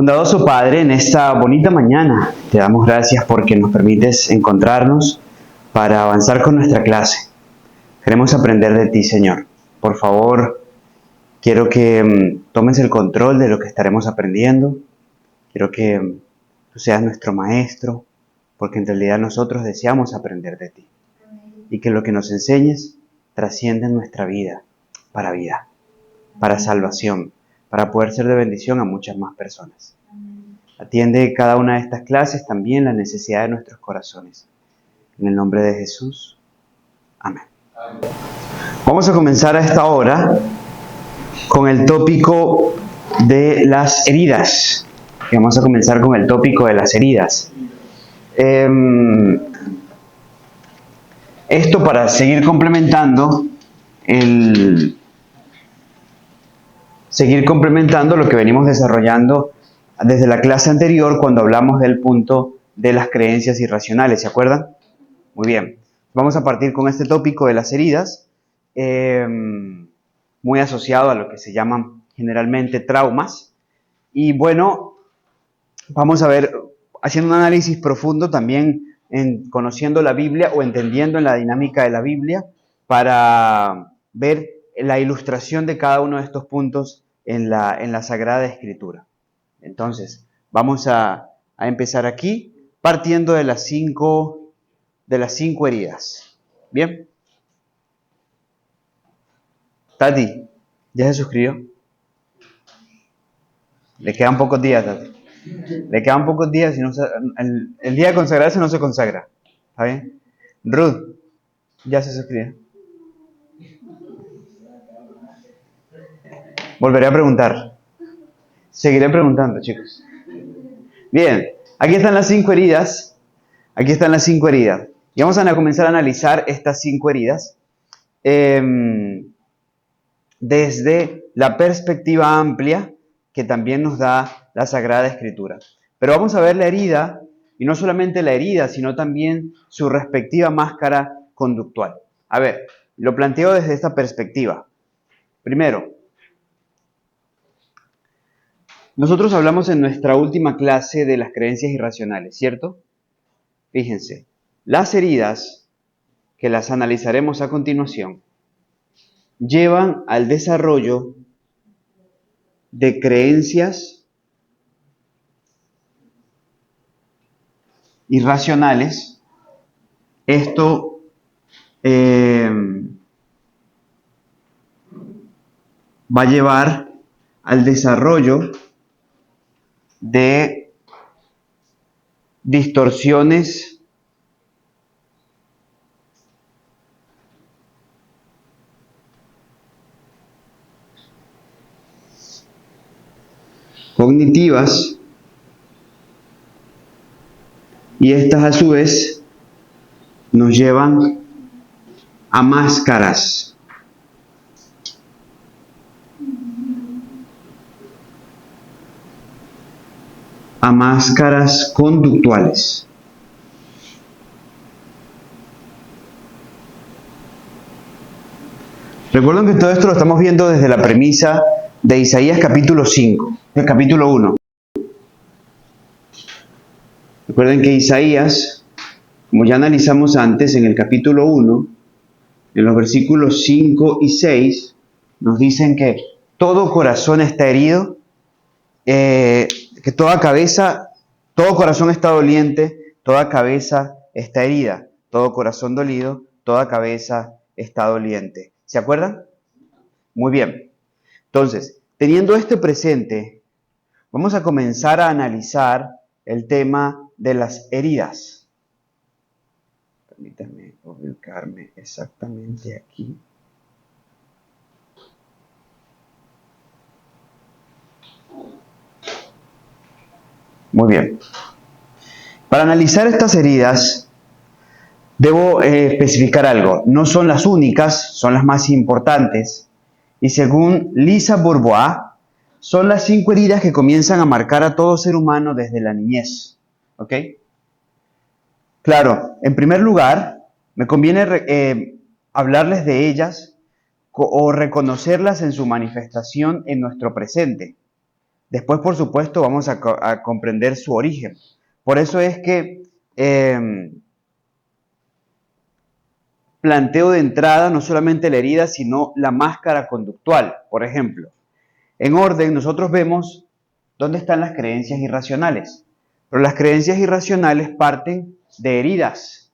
Bondadoso Padre, en esta bonita mañana te damos gracias porque nos permites encontrarnos para avanzar con nuestra clase. Queremos aprender de ti, Señor. Por favor, quiero que tomes el control de lo que estaremos aprendiendo. Quiero que tú seas nuestro maestro, porque en realidad nosotros deseamos aprender de ti. Y que lo que nos enseñes trascienda en nuestra vida, para salvación, para poder ser de bendición a muchas más personas. Atiende cada una de estas clases también la necesidad de nuestros corazones. En el nombre de Jesús. Amén. Vamos a comenzar a esta hora con el tópico de las heridas. Vamos a comenzar con el tópico de las heridas. Esto para seguir complementando lo que venimos desarrollando desde la clase anterior cuando hablamos del punto de las creencias irracionales, ¿se acuerdan? Muy bien. Vamos a partir con este tópico de las heridas, muy asociado a lo que se llaman generalmente traumas. Y bueno, vamos a ver, haciendo un análisis profundo también conociendo la Biblia o entendiendo en la dinámica de la Biblia para ver la ilustración de cada uno de estos puntos en la Sagrada Escritura. Entonces, vamos a empezar aquí partiendo de las cinco heridas. ¿Bien? Tati, ¿ya se suscribió? Le quedan pocos días, Tati. Le quedan pocos días y el día de consagrarse no se consagra. ¿Está bien? Ruth, ¿ya se suscribió? Volveré a preguntar. Seguiré preguntando, chicos. Bien, aquí están las 5 heridas. Aquí están las 5 heridas. Y vamos a comenzar a analizar estas 5 heridas desde la perspectiva amplia que también nos da la Sagrada Escritura. Pero vamos a ver la herida, y no solamente la herida, sino también su respectiva máscara conductual. A ver, lo planteo desde esta perspectiva. Primero, nosotros hablamos en nuestra última clase de las creencias irracionales, ¿cierto? Fíjense, las heridas, que las analizaremos a continuación, llevan al desarrollo de creencias irracionales. Esto va a llevar al desarrollo de distorsiones cognitivas, y estas a su vez nos llevan a máscaras. A máscaras conductuales. Recuerden que todo esto lo estamos viendo desde la premisa de Isaías capítulo 5, el capítulo 1. Recuerden que Isaías, como ya analizamos antes en el capítulo 1, en los versículos 5 y 6, nos dicen que todo corazón está herido, que todo corazón está doliente, toda cabeza está herida, todo corazón dolido, toda cabeza está doliente. ¿Se acuerdan? Muy bien. Entonces, teniendo este presente, vamos a comenzar a analizar el tema de las heridas. Permítanme ubicarme exactamente aquí. Muy bien. Para analizar estas heridas, debo especificar algo. No son las únicas, son las más importantes. Y según Lisa Bourbois, son las 5 heridas que comienzan a marcar a todo ser humano desde la niñez. ¿Ok? Claro, en primer lugar, me conviene hablarles de ellas o reconocerlas en su manifestación en nuestro presente. Después, por supuesto, vamos a comprender su origen. Por eso es que planteo de entrada no solamente la herida, sino la máscara conductual. Por ejemplo, en orden nosotros vemos dónde están las creencias irracionales. Pero las creencias irracionales parten de heridas.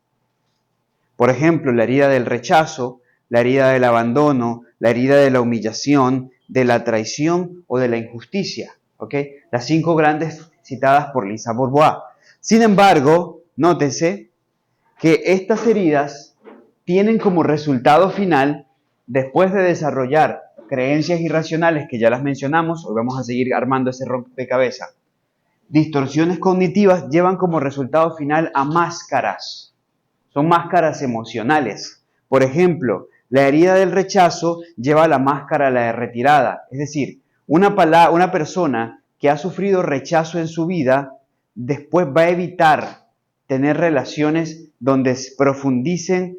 Por ejemplo, la herida del rechazo, la herida del abandono, la herida de la humillación, de la traición o de la injusticia. ¿Okay? Las 5 grandes citadas por Lisa Bourbois. Sin embargo, nótese que estas heridas tienen como resultado final, después de desarrollar creencias irracionales que ya las mencionamos, hoy vamos a seguir armando ese rompecabezas, distorsiones cognitivas llevan como resultado final a máscaras. Son máscaras emocionales. Por ejemplo, la herida del rechazo lleva a la máscara a la de retirada. Es decir, una persona que ha sufrido rechazo en su vida, después va a evitar tener relaciones donde se profundicen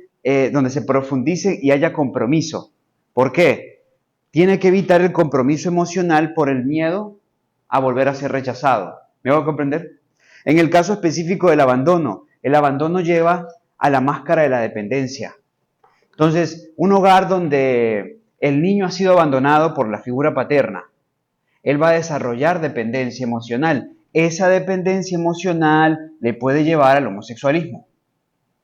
y haya compromiso. ¿Por qué? Tiene que evitar el compromiso emocional por el miedo a volver a ser rechazado. ¿Me hago comprender? En el caso específico del abandono, el abandono lleva a la máscara de la dependencia. Entonces, un hogar donde el niño ha sido abandonado por la figura paterna, él va a desarrollar dependencia emocional. Esa dependencia emocional le puede llevar al homosexualismo.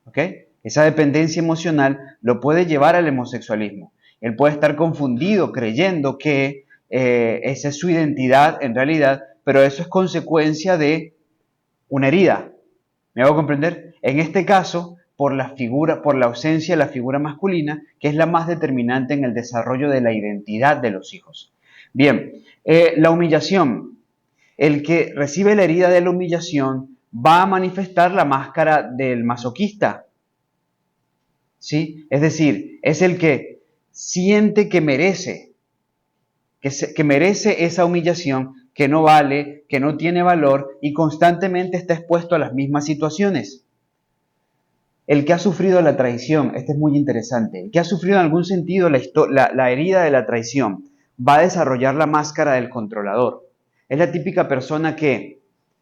¿Ok? Esa dependencia emocional lo puede llevar al homosexualismo. Él puede estar confundido creyendo que esa es su identidad en realidad, pero eso es consecuencia de una herida. ¿Me hago comprender? En este caso, por la ausencia de la figura masculina, que es la más determinante en el desarrollo de la identidad de los hijos. Bien, la humillación. El que recibe la herida de la humillación va a manifestar la máscara del masoquista. ¿Sí? Es decir, es el que siente que merece, que merece esa humillación, que no vale, que no tiene valor y constantemente está expuesto a las mismas situaciones. El que ha sufrido la traición, este es muy interesante, el que ha sufrido en algún sentido la herida de la traición, va a desarrollar la máscara del controlador. Es la típica persona que,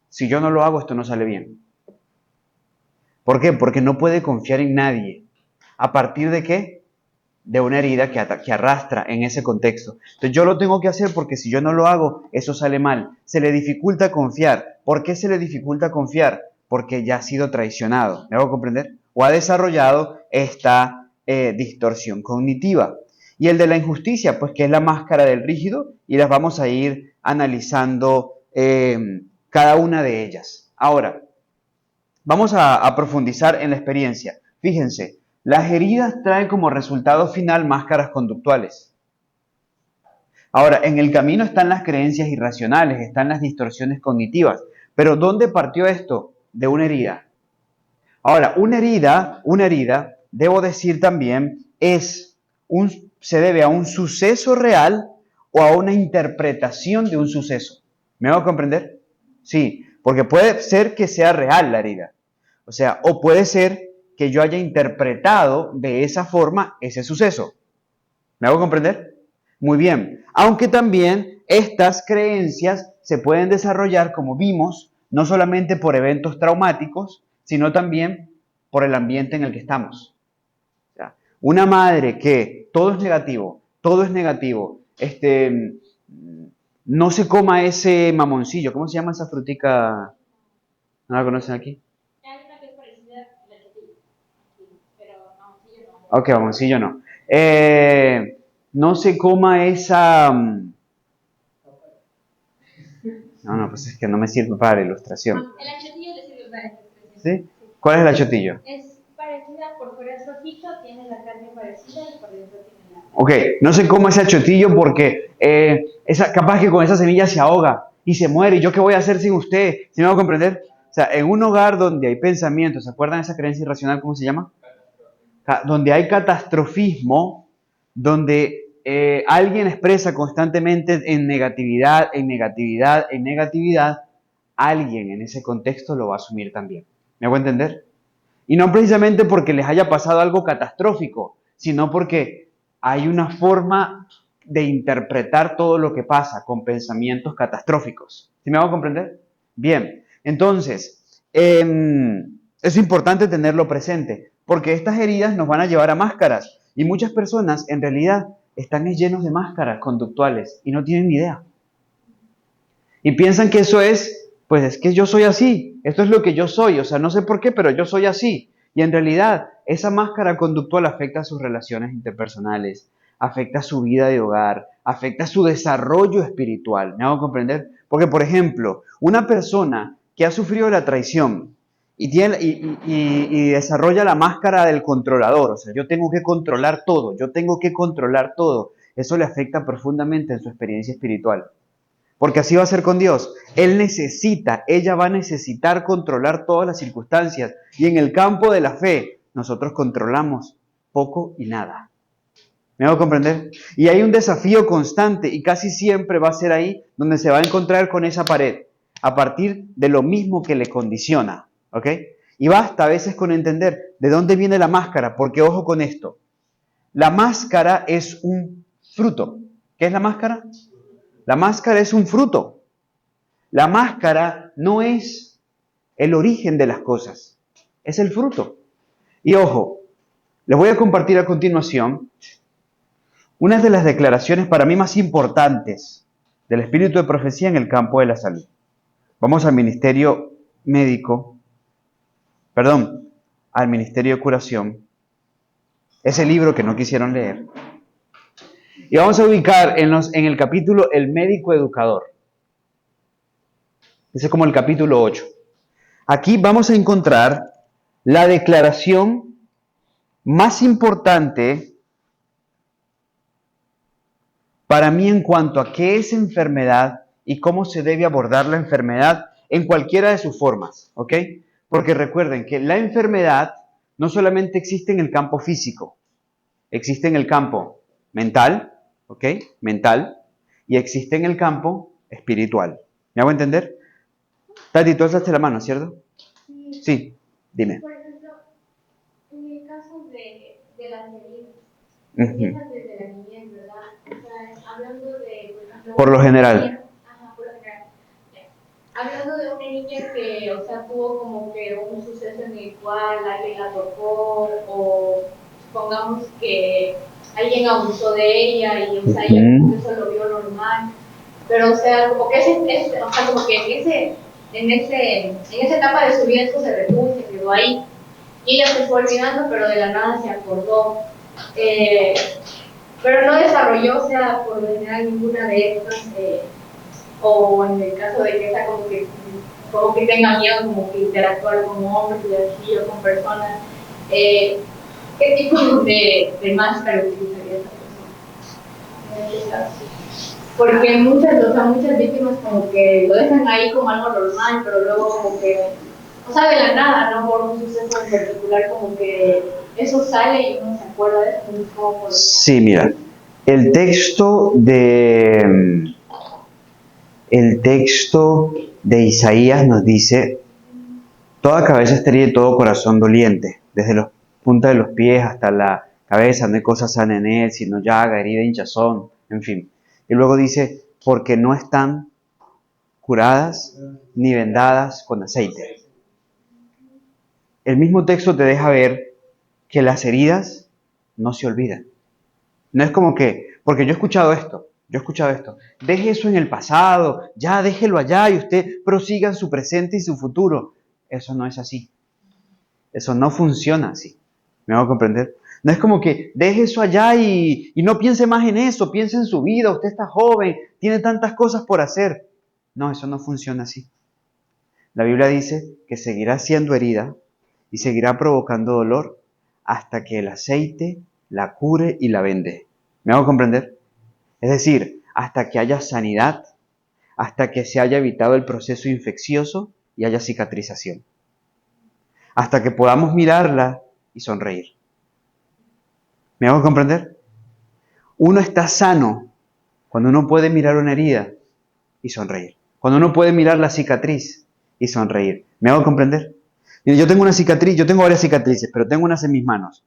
si yo no lo hago, esto no sale bien. ¿Por qué? Porque no puede confiar en nadie. ¿A partir de qué? De una herida que arrastra en ese contexto. Entonces yo lo tengo que hacer porque si yo no lo hago, eso sale mal. Se le dificulta confiar. ¿Por qué se le dificulta confiar? Porque ya ha sido traicionado. ¿Me hago comprender? O ha desarrollado esta distorsión cognitiva. Y el de la injusticia, pues que es la máscara del rígido, y las vamos a ir analizando cada una de ellas. Ahora, vamos a profundizar en la experiencia. Fíjense, las heridas traen como resultado final máscaras conductuales. Ahora, en el camino están las creencias irracionales, están las distorsiones cognitivas. Pero ¿dónde partió esto? De una herida. Ahora, una herida, debo decir también, se debe a un suceso real o a una interpretación de un suceso. ¿Me hago comprender? Sí, porque puede ser que sea real la herida. O sea, o puede ser que yo haya interpretado de esa forma ese suceso. ¿Me hago comprender? Muy bien. Aunque también estas creencias se pueden desarrollar, como vimos, no solamente por eventos traumáticos, sino también por el ambiente en el que estamos. O sea, una madre que todo es negativo, no se coma ese mamoncillo. ¿Cómo se llama esa frutica? ¿No la conocen aquí? Ok, mamoncillo no. No se coma esa... No, pues es que no me sirve para la ilustración. El achotillo le sirve para esta expresión. ¿Sí? ¿Cuál es el achotillo? Es parecida, por fuera es rojito, tiene la carne parecida y por dentro tiene la... Ok, no se coma ese achotillo porque capaz que con esa semilla se ahoga y se muere. ¿Y yo qué voy a hacer sin usted? ¿Sí me va a comprender? O sea, en un hogar donde hay pensamientos, ¿se acuerdan de esa creencia irracional? ¿Cómo se llama? Donde hay catastrofismo, donde alguien expresa constantemente en negatividad, alguien en ese contexto lo va a asumir también. ¿Me hago entender? Y no precisamente porque les haya pasado algo catastrófico, sino porque hay una forma de interpretar todo lo que pasa con pensamientos catastróficos. ¿Sí me hago comprender? Bien, entonces, es importante tenerlo presente, porque estas heridas nos van a llevar a máscaras, y muchas personas en realidad están llenos de máscaras conductuales y no tienen ni idea. Y piensan que eso pues es que yo soy así, esto es lo que yo soy, o sea, no sé por qué, pero yo soy así. Y en realidad, esa máscara conductual afecta a sus relaciones interpersonales, afecta a su vida de hogar, afecta a su desarrollo espiritual. ¿Me hago comprender? Porque, por ejemplo, una persona que ha sufrido la traición y desarrolla la máscara del controlador, o sea, yo tengo que controlar todo, eso le afecta profundamente en su experiencia espiritual. Porque así va a ser con Dios. Ella va a necesitar controlar todas las circunstancias. Y en el campo de la fe, nosotros controlamos poco y nada. ¿Me hago comprender? Y hay un desafío constante y casi siempre va a ser ahí donde se va a encontrar con esa pared, a partir de lo mismo que le condiciona. ¿Ok? Y basta a veces con entender de dónde viene la máscara, porque ojo con esto. La máscara es un fruto. ¿Qué es la máscara? La máscara es un fruto. La máscara no es el origen de las cosas, es el fruto. Y ojo, les voy a compartir a continuación una de las declaraciones para mí más importantes del espíritu de profecía en el campo de la salud. Vamos al ministerio médico, al ministerio de curación, ese libro que no quisieron leer. Y vamos a ubicar en el capítulo El médico educador. Ese es como el capítulo 8. Aquí vamos a encontrar la declaración más importante para mí en cuanto a qué es enfermedad y cómo se debe abordar la enfermedad en cualquiera de sus formas, ¿ok? Porque recuerden que la enfermedad no solamente existe en el campo físico, existe en el campo mental, ¿ok? Mental, y existe en el campo espiritual. ¿Me hago entender? Tati, tú alzaste la mano, ¿cierto? Sí, dime. Por ejemplo, en el caso de las heridas, Uh-huh. desde la niñez, ¿verdad? O sea, hablando de, por ejemplo, Por lo general. por lo general. Hablando de una niña que, o sea, tuvo como que un suceso en el cual alguien la tocó, o supongamos que alguien abusó de ella y, o sea, ella como que eso lo vio normal. Pero, o sea, como que o sea, como que en esa etapa de su vida eso se retuvo y se quedó ahí. Y ella se fue olvidando, pero de la nada se acordó. Pero no desarrolló, o sea, por lo general ninguna de estas, o en el caso de que sea como que tenga miedo, como que interactuar con hombres y así, o con personas, ¿qué tipo de máscara utilizaría esa persona en este caso? Porque muchas víctimas como que lo dejan ahí como algo normal, pero luego como que, o sea, de la nada, ¿no? Por un suceso en particular, como que eso sale y uno se acuerda de eso. Sí, mira, el texto de Isaías nos dice: toda cabeza estéril y todo corazón doliente, desde los puntas de los pies hasta la cabeza, no hay cosa sana en él, sino llaga, herida, hinchazón, en fin. Y luego dice: porque no están curadas ni vendadas con aceite. El mismo texto te deja ver que las heridas no se olvidan. No es como que, porque yo he escuchado esto, deje eso en el pasado, ya déjelo allá y usted prosiga en su presente y su futuro. Eso no es así. Eso no funciona así. ¿Me hago comprender? No es como que deje eso allá y no piense más en eso, piense en su vida, usted está joven, tiene tantas cosas por hacer. No, eso no funciona así. La Biblia dice que seguirá siendo herida y seguirá provocando dolor hasta que el aceite la cure y la vende. ¿Me hago comprender? Es decir, hasta que haya sanidad, hasta que se haya evitado el proceso infeccioso y haya cicatrización. Hasta que podamos mirarla y sonreír. ¿Me hago comprender? Uno está sano cuando uno puede mirar una herida y sonreír. Cuando uno puede mirar la cicatriz y sonreír. ¿Me hago comprender? Mira, yo tengo una cicatriz, yo tengo varias cicatrices, pero tengo unas en mis manos.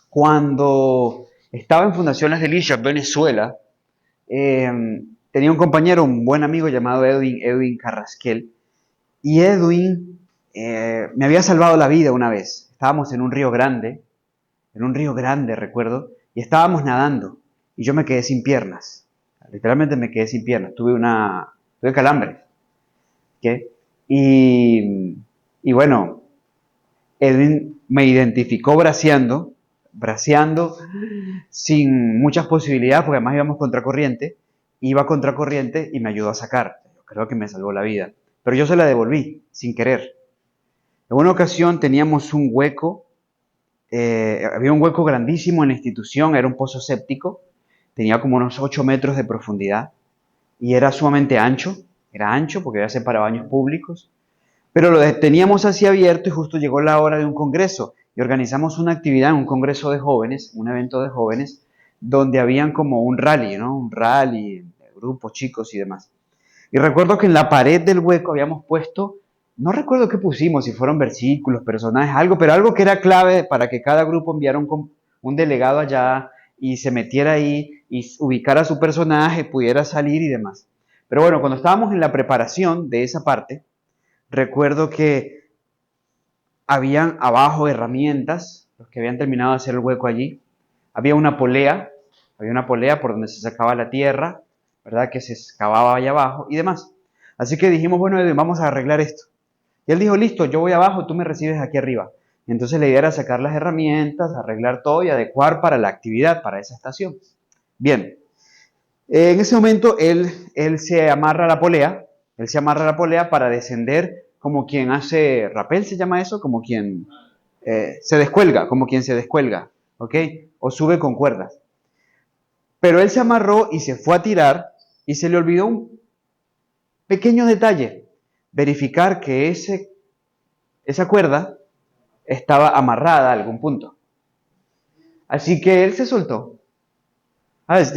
Cuando Estaba en Fundación Las Delicias, Venezuela. Tenía un compañero, un buen amigo llamado Edwin Carrasquel. Y Edwin me había salvado la vida una vez. Estábamos en un río grande, recuerdo, y estábamos nadando. Y yo me quedé sin piernas. Literalmente me quedé sin piernas. Tuve calambres. ¿Ok? Y bueno, Edwin me identificó braceando sin muchas posibilidades, porque además íbamos contracorriente. Iba contracorriente y me ayudó a sacar. Yo creo que me salvó la vida. Pero yo se la devolví, sin querer. En una ocasión teníamos un hueco, había un hueco grandísimo en la institución, era un pozo séptico, tenía como unos 8 metros de profundidad y era sumamente ancho, era ancho porque había ser para baños públicos, pero teníamos así abierto y justo llegó la hora de un congreso y organizamos una actividad, un congreso de jóvenes, un evento de jóvenes, donde habían como un rally, ¿no? Un rally, grupos chicos y demás. Y recuerdo que en la pared del hueco habíamos puesto, no recuerdo qué pusimos, si fueron versículos, personajes, algo, pero algo que era clave para que cada grupo enviara un delegado allá y se metiera ahí y ubicara a su personaje, pudiera salir y demás. Pero bueno, cuando estábamos en la preparación de esa parte, recuerdo que habían abajo herramientas, los que habían terminado de hacer el hueco allí. Había una polea por donde se sacaba la tierra, ¿verdad? Que se excavaba allá abajo y demás. Así que dijimos, bueno, Edwin, vamos a arreglar esto. Y él dijo, listo, yo voy abajo, tú me recibes aquí arriba. Y entonces la idea era sacar las herramientas, arreglar todo y adecuar para la actividad, para esa estación. Bien, en ese momento él se amarra a la polea, para descender como quien hace rapel, se llama eso, como quien se descuelga, ¿ok? O sube con cuerdas. Pero él se amarró y se fue a tirar y se le olvidó un pequeño detalle, verificar que esa cuerda estaba amarrada a algún punto. Así que él se soltó.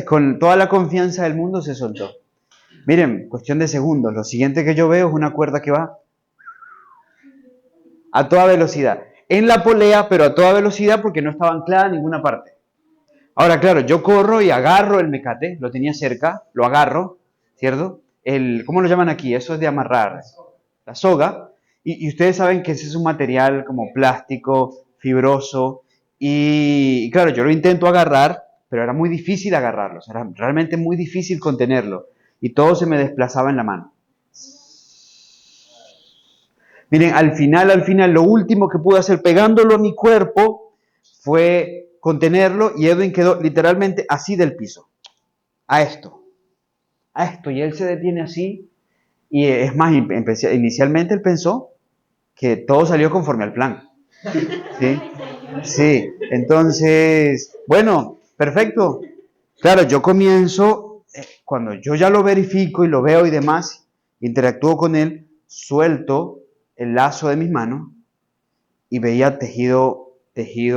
Con toda la confianza del mundo se soltó. Miren, cuestión de segundos. Lo siguiente que yo veo es una cuerda que va a toda velocidad. En la polea, pero a toda velocidad porque no estaba anclada en ninguna parte. Ahora, claro, yo corro y agarro el mecate, lo tenía cerca, lo agarro, ¿cierto? ¿Cómo lo llaman aquí? Eso es de amarrar. La soga. Y ustedes saben que ese es un material como plástico, fibroso. Y claro, yo lo intento agarrar, pero era muy difícil agarrarlo. O sea, era realmente muy difícil contenerlo. Y todo se me desplazaba en la mano. Miren, al final, lo último que pude hacer pegándolo a mi cuerpo fue contenerlo y Edwin quedó literalmente así del piso. A esto. Y él se detiene así. Y es más, inicialmente él pensó que todo salió conforme al plan. ¿Sí? Sí. Entonces, bueno, perfecto. Claro, yo comienzo, cuando yo ya lo verifico y lo veo y demás, interactúo con él, suelto el lazo de mis manos y veía tejido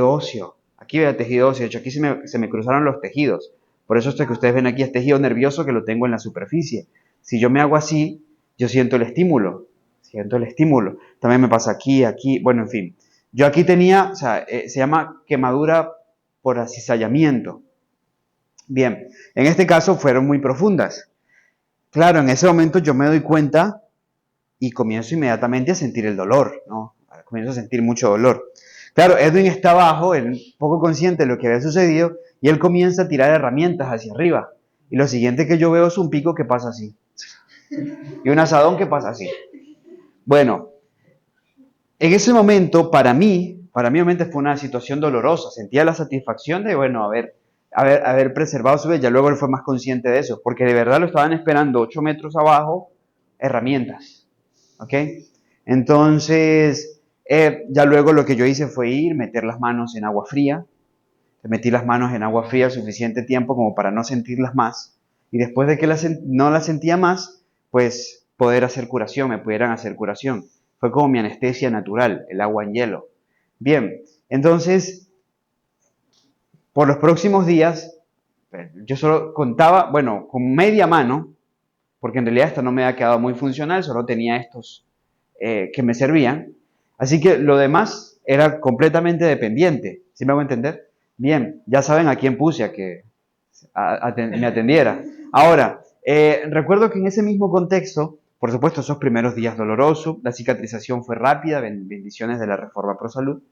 óseo. Aquí veía tejido óseo. De hecho, aquí se me cruzaron los tejidos. Por eso esto que ustedes ven aquí es tejido nervioso que lo tengo en la superficie. Si yo me hago así, yo siento el estímulo. También me pasa aquí, bueno, en fin. Yo aquí tenía, se llama quemadura por acizallamiento. Bien, en este caso fueron muy profundas. Claro, en ese momento yo me doy cuenta y comienzo inmediatamente a sentir el dolor, ¿no? Comienzo a sentir mucho dolor. Claro, Edwin está abajo, él poco consciente de lo que había sucedido, y él comienza a tirar herramientas hacia arriba. Y lo siguiente que yo veo es un pico que pasa así. Y un asadón que pasa así. Bueno, en ese momento, para mí obviamente fue una situación dolorosa. Sentía la satisfacción de, bueno, haber preservado su vida. Ya luego él fue más consciente de eso, porque de verdad lo estaban esperando 8 metros abajo, herramientas. ¿Ok? Entonces, ya luego lo que yo hice fue meter las manos en agua fría. Metí las manos en agua fría suficiente tiempo como para no sentirlas más. Y después de que no las sentía más, pues me pudieran hacer curación. Fue como mi anestesia natural, el agua en hielo. Bien, entonces, por los próximos días, yo solo contaba, bueno, con media mano, porque en realidad esta no me había quedado muy funcional, solo tenía estos que me servían. Así que lo demás era completamente dependiente, ¿sí me hago entender? Bien, ya saben a quién puse a que me atendiera. Ahora, recuerdo que en ese mismo contexto, por supuesto, esos primeros días dolorosos, la cicatrización fue rápida, bendiciones de la Reforma Pro Salud.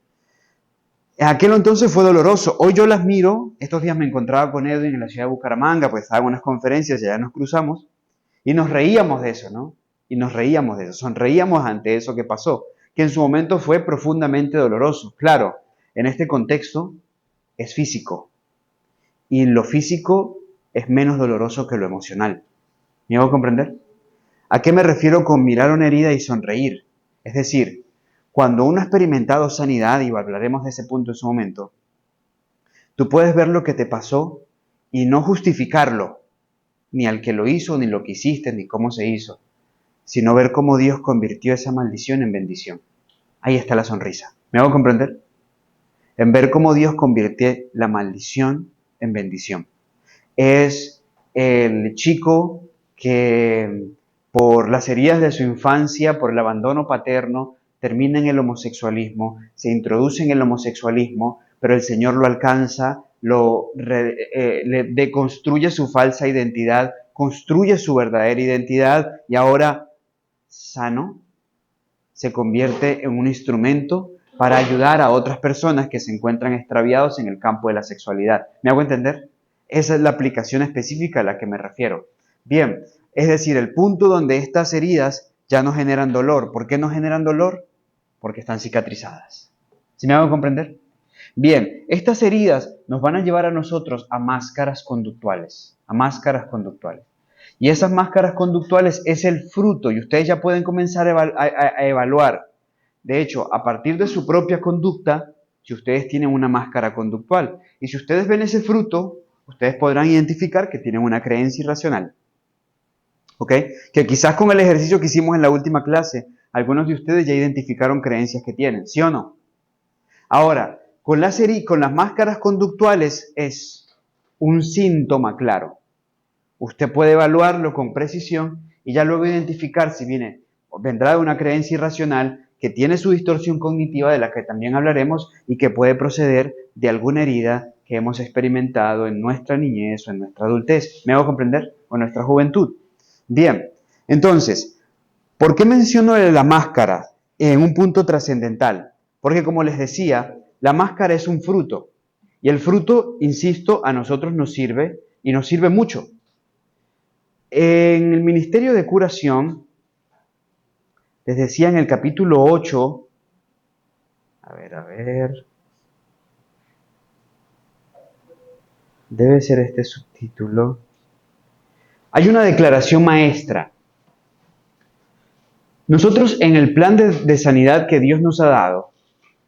En aquel entonces fue doloroso. Hoy yo las miro. Estos días me encontraba con Edwin en la ciudad de Bucaramanga, pues estaba en unas conferencias y allá nos cruzamos y nos reíamos de eso, ¿no? Y nos reíamos de eso, sonreíamos ante eso que pasó, que en su momento fue profundamente doloroso. Claro, en este contexto es físico y lo físico es menos doloroso que lo emocional. ¿Me hago comprender? ¿A qué me refiero con mirar una herida y sonreír? Es decir, cuando uno ha experimentado sanidad, y hablaremos de ese punto en su momento, tú puedes ver lo que te pasó y no justificarlo, ni al que lo hizo, ni lo que hiciste, ni cómo se hizo, sino ver cómo Dios convirtió esa maldición en bendición. Ahí está la sonrisa. ¿Me hago comprender? En ver cómo Dios convirtió la maldición en bendición. Es el chico que por las heridas de su infancia, por el abandono paterno, termina en el homosexualismo, se introduce en el homosexualismo, pero el Señor lo alcanza, le deconstruye su falsa identidad, construye su verdadera identidad y ahora, sano, se convierte en un instrumento para ayudar a otras personas que se encuentran extraviados en el campo de la sexualidad. ¿Me hago entender? Esa es la aplicación específica a la que me refiero. Bien, es decir, el punto donde estas heridas ya no generan dolor. ¿Por qué no generan dolor? Porque están cicatrizadas. ¿Sí me hago comprender? Bien, estas heridas nos van a llevar a nosotros a máscaras conductuales, Y esas máscaras conductuales es el fruto, y ustedes ya pueden comenzar a evaluar. De hecho, a partir de su propia conducta, si ustedes tienen una máscara conductual, y si ustedes ven ese fruto, ustedes podrán identificar que tienen una creencia irracional. ¿Ok? Que quizás con el ejercicio que hicimos en la última clase, algunos de ustedes ya identificaron creencias que tienen, ¿sí o no? Ahora, con las máscaras conductuales es un síntoma claro. Usted puede evaluarlo con precisión y ya luego identificar si vendrá de una creencia irracional que tiene su distorsión cognitiva, de la que también hablaremos, y que puede proceder de alguna herida que hemos experimentado en nuestra niñez o en nuestra adultez. ¿Me hago comprender? O en nuestra juventud. Bien, entonces, ¿por qué menciono la máscara en un punto trascendental? Porque como les decía, la máscara es un fruto. Y el fruto, insisto, a nosotros nos sirve y nos sirve mucho. En el ministerio de curación, les decía en el capítulo 8, debe ser este subtítulo. Hay una declaración maestra. Nosotros en el plan de sanidad que Dios nos ha dado,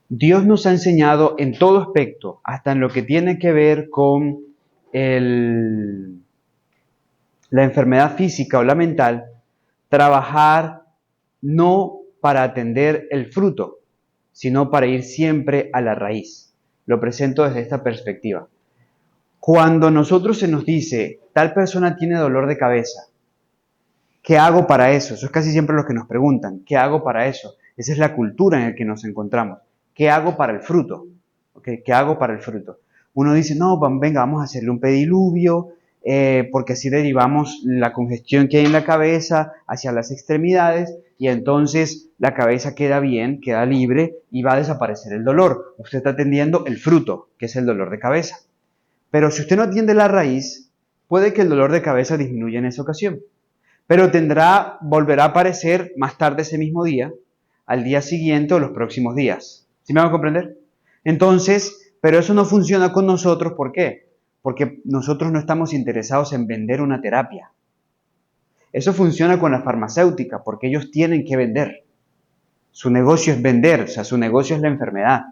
Dios nos ha enseñado en todo aspecto, hasta en lo que tiene que ver con la enfermedad física o la mental, trabajar no para atender el fruto, sino para ir siempre a la raíz. Lo presento desde esta perspectiva. Cuando nosotros se nos dice, tal persona tiene dolor de cabeza, ¿qué hago para eso? Eso es casi siempre lo que nos preguntan. ¿Qué hago para eso? Esa es la cultura en la que nos encontramos. ¿Qué hago para el fruto? ¿Okay? ¿Qué hago para el fruto? Uno dice, no, venga, vamos a hacerle un pediluvio, porque así derivamos la congestión que hay en la cabeza hacia las extremidades y entonces la cabeza queda bien, queda libre y va a desaparecer el dolor. Usted está atendiendo el fruto, que es el dolor de cabeza. Pero si usted no atiende la raíz, puede que el dolor de cabeza disminuya en esa ocasión. Pero volverá a aparecer más tarde ese mismo día, al día siguiente o los próximos días. ¿Sí me van a comprender? Entonces, pero eso no funciona con nosotros, ¿por qué? Porque nosotros no estamos interesados en vender una terapia. Eso funciona con la farmacéutica, porque ellos tienen que vender. Su negocio es vender, o sea, su negocio es la enfermedad.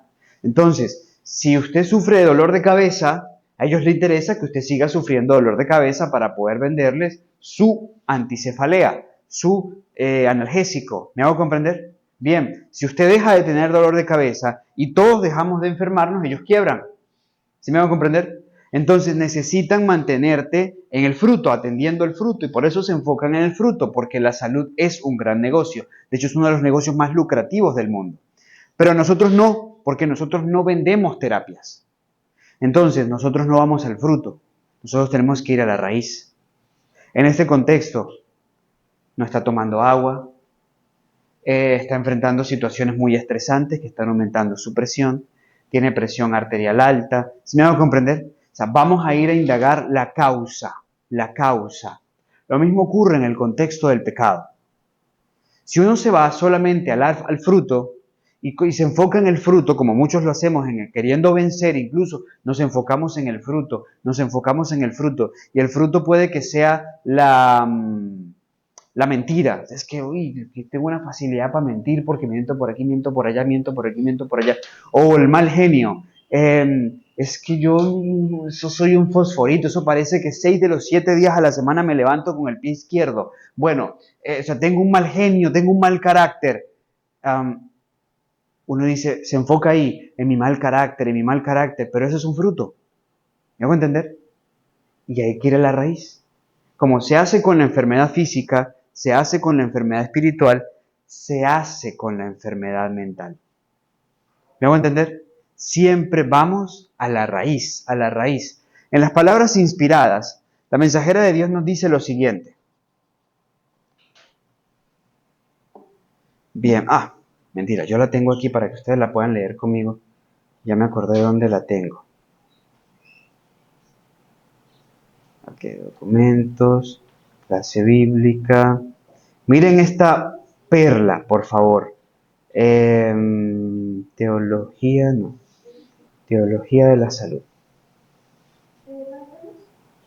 Entonces, si usted sufre de dolor de cabeza, a ellos les interesa que usted siga sufriendo dolor de cabeza para poder venderles su anticefalea, su analgésico. ¿Me hago comprender? Bien, si usted deja de tener dolor de cabeza y todos dejamos de enfermarnos, ellos quiebran. ¿Sí me hago comprender? Entonces necesitan mantenerte en el fruto, atendiendo el fruto, y por eso se enfocan en el fruto, porque la salud es un gran negocio. De hecho, es uno de los negocios más lucrativos del mundo. Pero nosotros no, porque nosotros no vendemos terapias. Entonces, nosotros no vamos al fruto, nosotros tenemos que ir a la raíz. En este contexto, no está tomando agua, está enfrentando situaciones muy estresantes que están aumentando su presión, tiene presión arterial alta. ¿Sí me hago comprender? O sea, vamos a ir a indagar la causa, la causa. Lo mismo ocurre en el contexto del pecado. Si uno se va solamente al fruto y se enfoca en el fruto, como muchos lo hacemos, queriendo vencer, incluso nos enfocamos en el fruto, y el fruto puede que sea la mentira. Es que, uy, tengo una facilidad para mentir porque miento por aquí, miento por allá, miento por aquí, miento por allá. O el mal genio. Es que yo soy un fosforito, eso parece que 6 de los 7 días a la semana me levanto con el pie izquierdo. Bueno, o sea, tengo un mal genio, tengo un mal carácter. Uno dice, se enfoca ahí, en mi mal carácter, pero eso es un fruto. ¿Me hago entender? Y hay que ir a la raíz. Como se hace con la enfermedad física, se hace con la enfermedad espiritual, se hace con la enfermedad mental. ¿Me hago entender? Siempre vamos a la raíz, a la raíz. En las palabras inspiradas, la mensajera de Dios nos dice lo siguiente. Bien, mentira, yo la tengo aquí para que ustedes la puedan leer conmigo. Ya me acordé de dónde la tengo. Aquí, documentos, clase bíblica. Miren esta perla, por favor. Teología de la salud.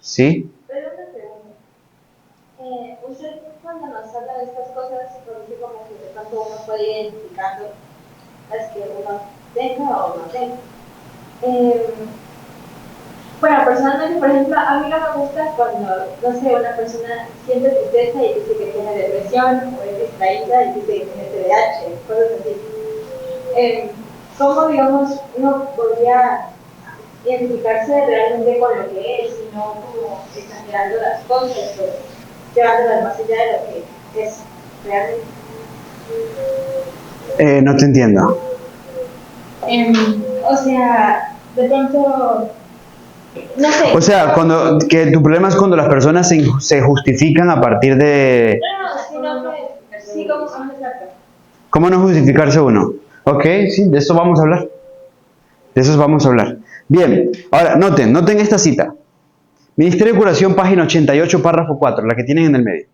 ¿Sí? Pero una pregunta. Usted cuando nos habla de estas cosas, dice como que de pronto uno puede ir identificando las que uno tenga o no tenga. Bueno, personalmente, por ejemplo, a mí no me gusta cuando, no sé, una persona siente tristeza y dice que tiene depresión, o es distraída y dice que tiene TDAH, cosas así. ¿Cómo, digamos, uno podría identificarse realmente con lo que es y no como exagerando las cosas o llevándolas más allá de lo que es realmente? No te entiendo. O sea, de pronto, no sé. O sea, que tu problema es cuando las personas se justifican a partir de... No, sino que sí, como exacto. ¿Cómo no justificarse uno? Ok, sí, de eso vamos a hablar. De eso vamos a hablar. Bien, ahora noten esta cita. Ministerio de Curación, página 88, párrafo 4, la que tienen en el medio.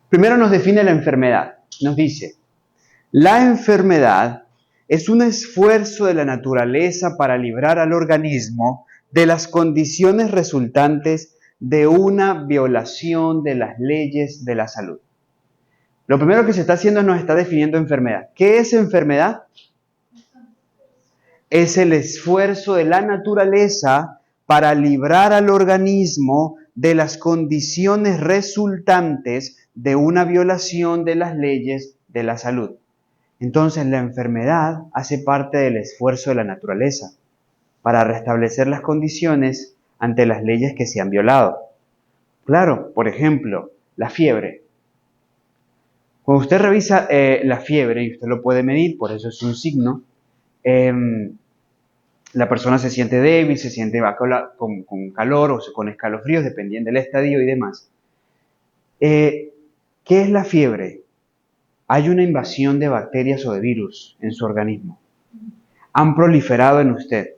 Primero nos define la enfermedad. Nos dice, la enfermedad es un esfuerzo de la naturaleza para librar al organismo de las condiciones resultantes de una violación de las leyes de la salud. Lo primero que se está haciendo es nos está definiendo enfermedad. ¿Qué es enfermedad? Es el esfuerzo de la naturaleza para librar al organismo de las condiciones resultantes de una violación de las leyes de la salud. Entonces, la enfermedad hace parte del esfuerzo de la naturaleza para restablecer las condiciones ante las leyes que se han violado. Claro, por ejemplo, la fiebre. Cuando usted revisa la fiebre, y usted lo puede medir, por eso es un signo, la persona se siente débil, se siente con calor o con escalofríos, dependiendo del estadio y demás. ¿Qué es la fiebre? Hay una invasión de bacterias o de virus en su organismo. Han proliferado en usted,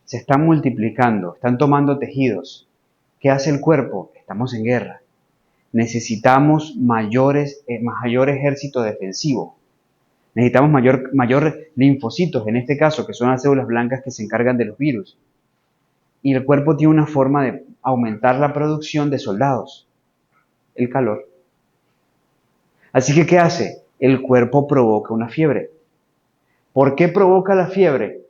se están multiplicando, están tomando tejidos. ¿Qué hace el cuerpo? Estamos en guerra. Necesitamos mayor ejército defensivo. Necesitamos mayor linfocitos, en este caso, que son las células blancas que se encargan de los virus. Y el cuerpo tiene una forma de aumentar la producción de soldados, el calor. Así que, ¿qué hace? El cuerpo provoca una fiebre. ¿Por qué provoca la fiebre?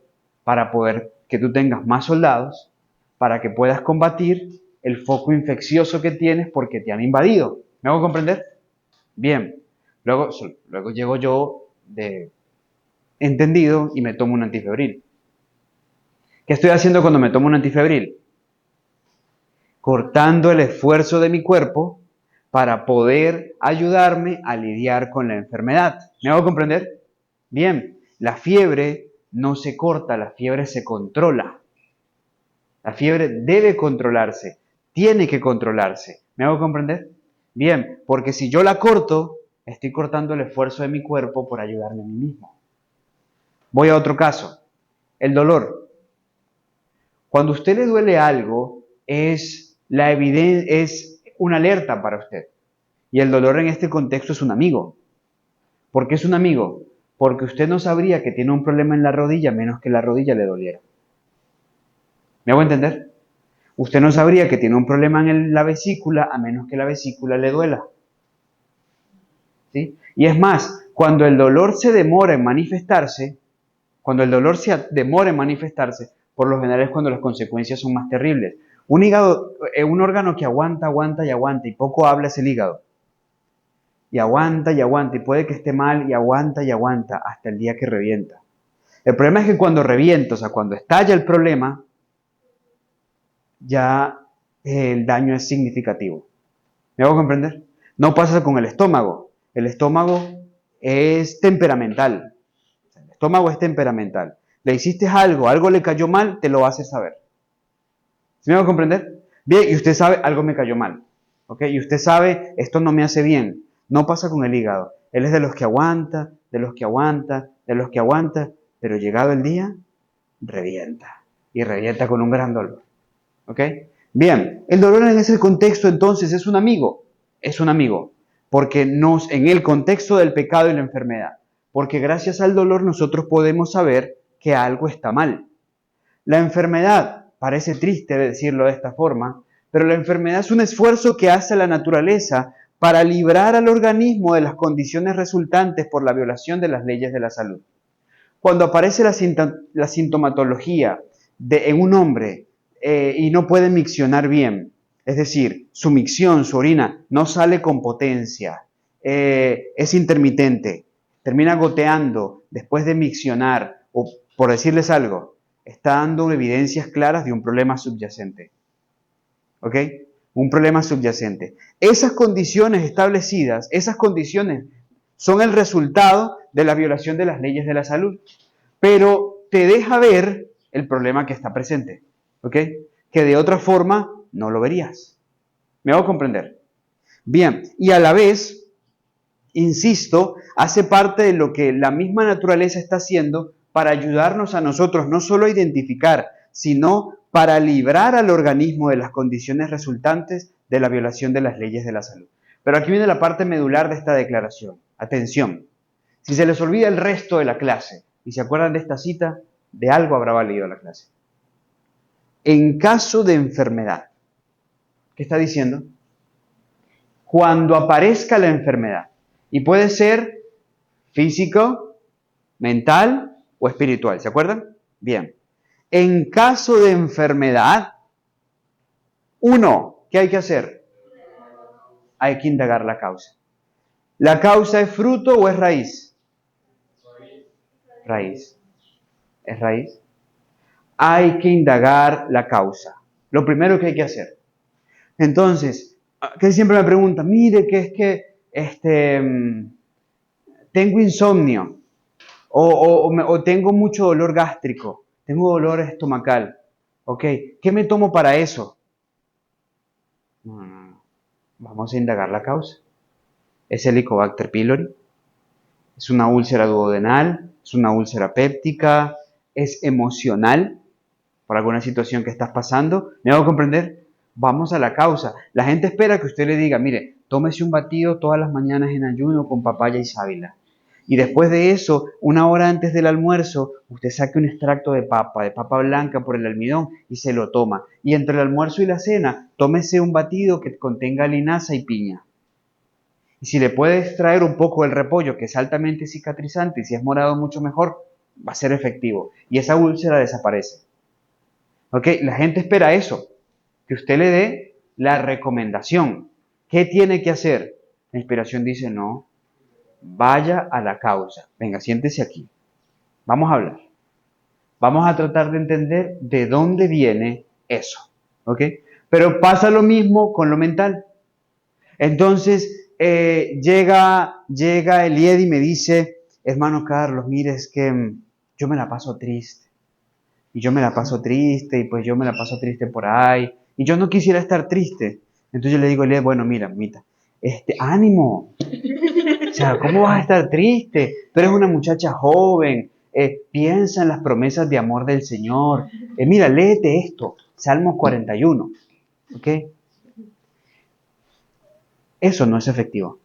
Para poder que tú tengas más soldados, para que puedas combatir el foco infeccioso que tienes porque te han invadido. ¿Me hago comprender? Bien. Luego llego yo de entendido y me tomo un antifebril. ¿Qué estoy haciendo cuando me tomo un antifebril? Cortando el esfuerzo de mi cuerpo para poder ayudarme a lidiar con la enfermedad. ¿Me hago comprender? Bien, la fiebre no se corta, la fiebre se controla. La fiebre debe controlarse, tiene que controlarse. ¿Me hago comprender? Bien, porque si yo la corto, estoy cortando el esfuerzo de mi cuerpo por ayudarme a mí mismo. Voy a otro caso, el dolor. Cuando a usted le duele algo, es una alerta para usted. Y el dolor en este contexto es un amigo. ¿Por qué es un amigo? Porque usted no sabría que tiene un problema en la rodilla menos que la rodilla le doliera. ¿Me hago entender? Usted no sabría que tiene un problema en la vesícula a menos que la vesícula le duela. ¿Sí? Y es más, cuando el dolor se demora en manifestarse, por lo general es cuando las consecuencias son más terribles. Un hígado, un órgano que aguanta, aguanta y aguanta y poco habla es el hígado. Y aguanta y aguanta y puede que esté mal y aguanta hasta el día que revienta. El problema es que cuando revienta, o sea, cuando estalla el problema, ya el daño es significativo. ¿Me hago comprender? No pasa con el estómago. El estómago es temperamental. El estómago es temperamental. Le hiciste algo le cayó mal, te lo va a hacer saber. ¿Sí me hago comprender? Bien, y usted sabe, algo me cayó mal. ¿Ok? Y usted sabe, esto no me hace bien. No pasa con el hígado. Él es de los que aguanta, pero llegado el día, revienta. Y revienta con un gran dolor. ¿Ok? Bien, el dolor en ese contexto entonces es un amigo. Es un amigo. Porque en el contexto del pecado y la enfermedad. Porque gracias al dolor nosotros podemos saber que algo está mal. La enfermedad, parece triste decirlo de esta forma, pero la enfermedad es un esfuerzo que hace la naturaleza para librar al organismo de las condiciones resultantes por la violación de las leyes de la salud. Cuando aparece la sintomatología en un hombre y no puede miccionar bien, es decir, su micción, su orina, no sale con potencia, es intermitente, termina goteando después de miccionar, o por decirles algo, está dando evidencias claras de un problema subyacente. ¿Ok? Un problema subyacente. Esas condiciones establecidas, esas condiciones son el resultado de la violación de las leyes de la salud. Pero te deja ver el problema que está presente. ¿Ok? Que de otra forma no lo verías. ¿Me hago comprender? Bien, y a la vez, insisto, hace parte de lo que la misma naturaleza está haciendo para ayudarnos a nosotros no solo a identificar, sino para librar al organismo de las condiciones resultantes de la violación de las leyes de la salud. Pero aquí viene la parte medular de esta declaración. Atención, si se les olvida el resto de la clase y se acuerdan de esta cita, de algo habrá valido la clase. En caso de enfermedad, ¿qué está diciendo? Cuando aparezca la enfermedad, y puede ser físico, mental o espiritual, ¿se acuerdan? Bien. En caso de enfermedad, ¿qué hay que hacer? Hay que indagar la causa. ¿La causa es fruto o es raíz? Raíz. ¿Es raíz? Hay que indagar la causa. Lo primero que hay que hacer. Entonces, que siempre me preguntan, mire, que es que tengo insomnio o tengo mucho dolor gástrico, tengo dolor estomacal. ¿Ok? ¿Qué me tomo para eso? No. Vamos a indagar la causa. ¿Es Helicobacter pylori? ¿Es una úlcera duodenal? ¿Es una úlcera péptica? ¿Es emocional? ¿Por alguna situación que estás pasando? ¿Me hago comprender? Vamos a la causa. La gente espera que usted le diga, mire, tómese un batido todas las mañanas en ayuno con papaya y sábila. Y después de eso, 1 hora antes del almuerzo, usted saque un extracto de papa blanca por el almidón y se lo toma. Y entre el almuerzo y la cena, tómese un batido que contenga linaza y piña. Y si le puede extraer un poco del repollo, que es altamente cicatrizante, y si es morado mucho mejor, va a ser efectivo. Y esa úlcera desaparece. ¿Ok? La gente espera eso, que usted le dé la recomendación. ¿Qué tiene que hacer? La inspiración dice, no, vaya a la causa. Venga, siéntese aquí. Vamos a hablar. Vamos a tratar de entender de dónde viene eso. ¿Ok? Pero pasa lo mismo con lo mental. Entonces, llega Elied y me dice, hermano Carlos, mire, es que yo me la paso triste. y yo me la paso triste, y pues yo me la paso triste por ahí, y yo no quisiera estar triste. Entonces yo le digo, bueno, mira, mamita, ánimo. O sea, ¿cómo vas a estar triste? Tú eres una muchacha joven, piensa en las promesas de amor del Señor. Mira, léete esto, Salmos 41, ¿ok? Eso no es efectivo.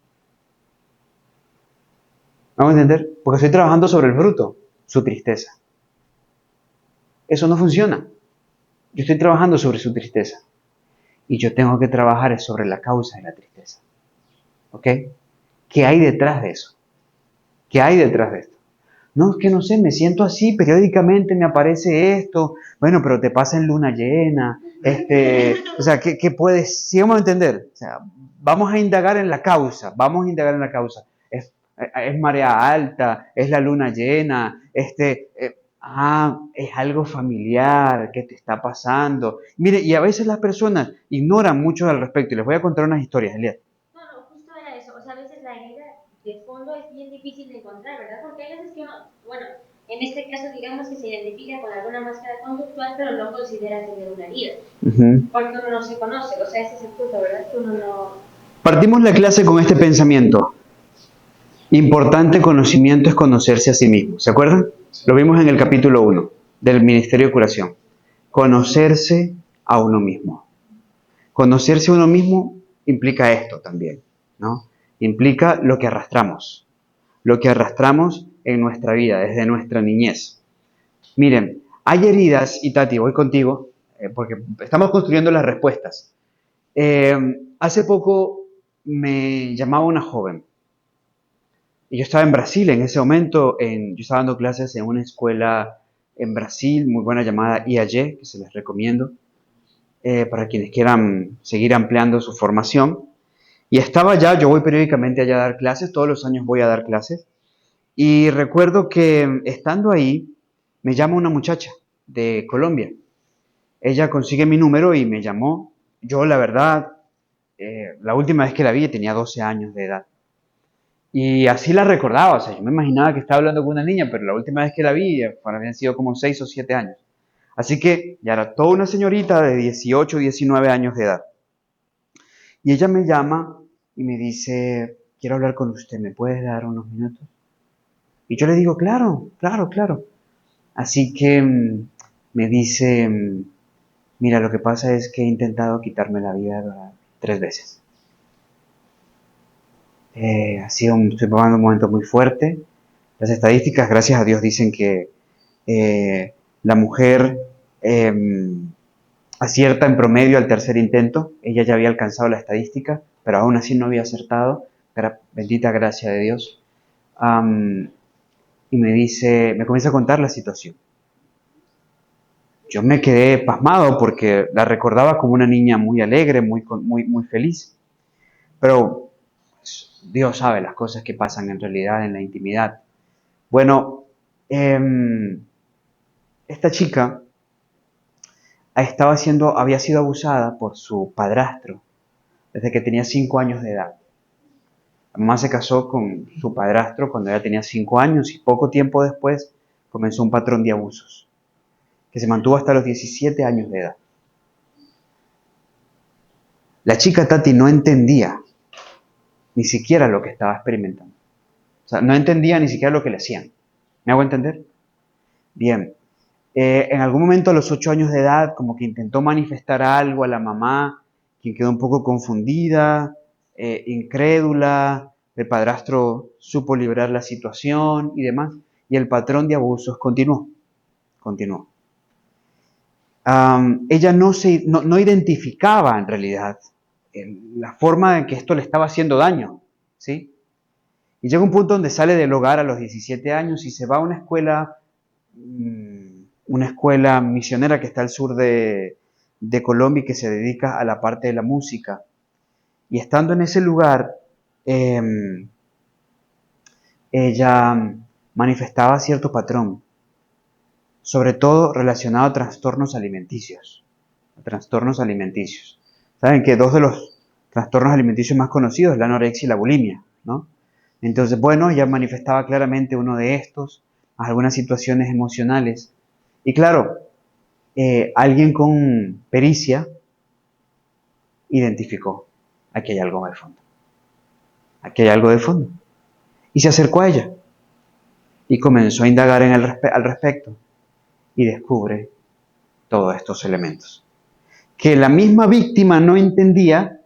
¿Vamos a entender? Porque estoy trabajando sobre el fruto, su tristeza. Eso no funciona. Yo estoy trabajando sobre su tristeza. Y yo tengo que trabajar sobre la causa de la tristeza. ¿Ok? ¿Qué hay detrás de eso? ¿Qué hay detrás de esto? No, es que no sé, me siento así, periódicamente me aparece esto. Bueno, pero te pasa en luna llena. O sea, ¿qué puedes? ¿Sí vamos a entender? O sea, vamos a indagar en la causa. Vamos a indagar en la causa. Es marea alta, es la luna llena, es algo familiar que te está pasando. Mire, y a veces las personas ignoran mucho al respecto. Y les voy a contar unas historias, Elías. No, no, justo era eso. O sea, a veces la herida de fondo es bien difícil de encontrar, ¿verdad? Porque hay veces que uno, bueno, en este caso digamos que se identifica con alguna máscara conductual, pero no considera tener una herida. Porque uno no se conoce. O sea, ese es el punto, ¿verdad? Que uno no... Partimos la clase con este pensamiento. Importante conocimiento es conocerse a sí mismo. ¿Se acuerdan? Lo vimos en el capítulo 1 del Ministerio de Curación. Conocerse a uno mismo. Conocerse a uno mismo implica esto también, ¿no? Implica lo que arrastramos. Lo que arrastramos en nuestra vida, desde nuestra niñez. Miren, hay heridas, y Tati, voy contigo, porque estamos construyendo las respuestas. Hace poco me llamaba una joven. Y yo estaba en Brasil en ese momento, yo estaba dando clases en una escuela en Brasil, muy buena, llamada IAG, que se les recomiendo, para quienes quieran seguir ampliando su formación. Y estaba allá, yo voy periódicamente allá a dar clases, todos los años voy a dar clases, y recuerdo que estando ahí, me llama una muchacha de Colombia. Ella consigue mi número y me llamó. Yo, la verdad, la última vez que la vi tenía 12 años de edad. Y así la recordaba, o sea, yo me imaginaba que estaba hablando con una niña, pero la última vez que la vi, habían sido como 6 o 7 años. Así que ya era toda una señorita de 18 o 19 años de edad. Y ella me llama y me dice, quiero hablar con usted, ¿me puedes dar unos minutos? Y yo le digo, claro, claro, claro. Así que me dice, mira, lo que pasa es que he intentado quitarme la vida 3 veces. Estoy pasando un momento muy fuerte. Las estadísticas, gracias a Dios, dicen que la mujer acierta en promedio al tercer intento. Ella ya había alcanzado la estadística, pero aún así no había acertado. Bendita gracia de Dios. Y me comienza a contar la situación. Yo me quedé pasmado porque la recordaba como una niña muy alegre, muy feliz. Pero Dios sabe las cosas que pasan en realidad en la intimidad. Bueno, esta chica había sido abusada por su padrastro desde que tenía 5 años de edad. La mamá se casó con su padrastro cuando ella tenía 5 años y poco tiempo después comenzó un patrón de abusos que se mantuvo hasta los 17 años de edad. La chica Tati no entendía ni siquiera lo que estaba experimentando. O sea, no entendía ni siquiera lo que le hacían. ¿Me hago entender? Bien. En algún momento a los 8 años de edad como que intentó manifestar algo a la mamá, quien quedó un poco confundida, incrédula. El padrastro supo liberar la situación y demás, y el patrón de abusos continuó. Ella no identificaba en realidad la forma en que esto le estaba haciendo daño, ¿sí? Y llega un punto donde sale del hogar a los 17 años y se va a una escuela misionera que está al sur de Colombia y que se dedica a la parte de la música. Y estando en ese lugar, ella manifestaba cierto patrón, sobre todo relacionado a trastornos alimenticios. Saben que 2 de los trastornos alimenticios más conocidos es la anorexia y la bulimia, ¿no? Entonces, bueno, ella manifestaba claramente uno de estos, algunas situaciones emocionales. Y claro, alguien con pericia identificó, aquí hay algo de fondo. Aquí hay algo de fondo. Y se acercó a ella y comenzó a indagar al respecto y descubre todos estos elementos. Que la misma víctima no entendía,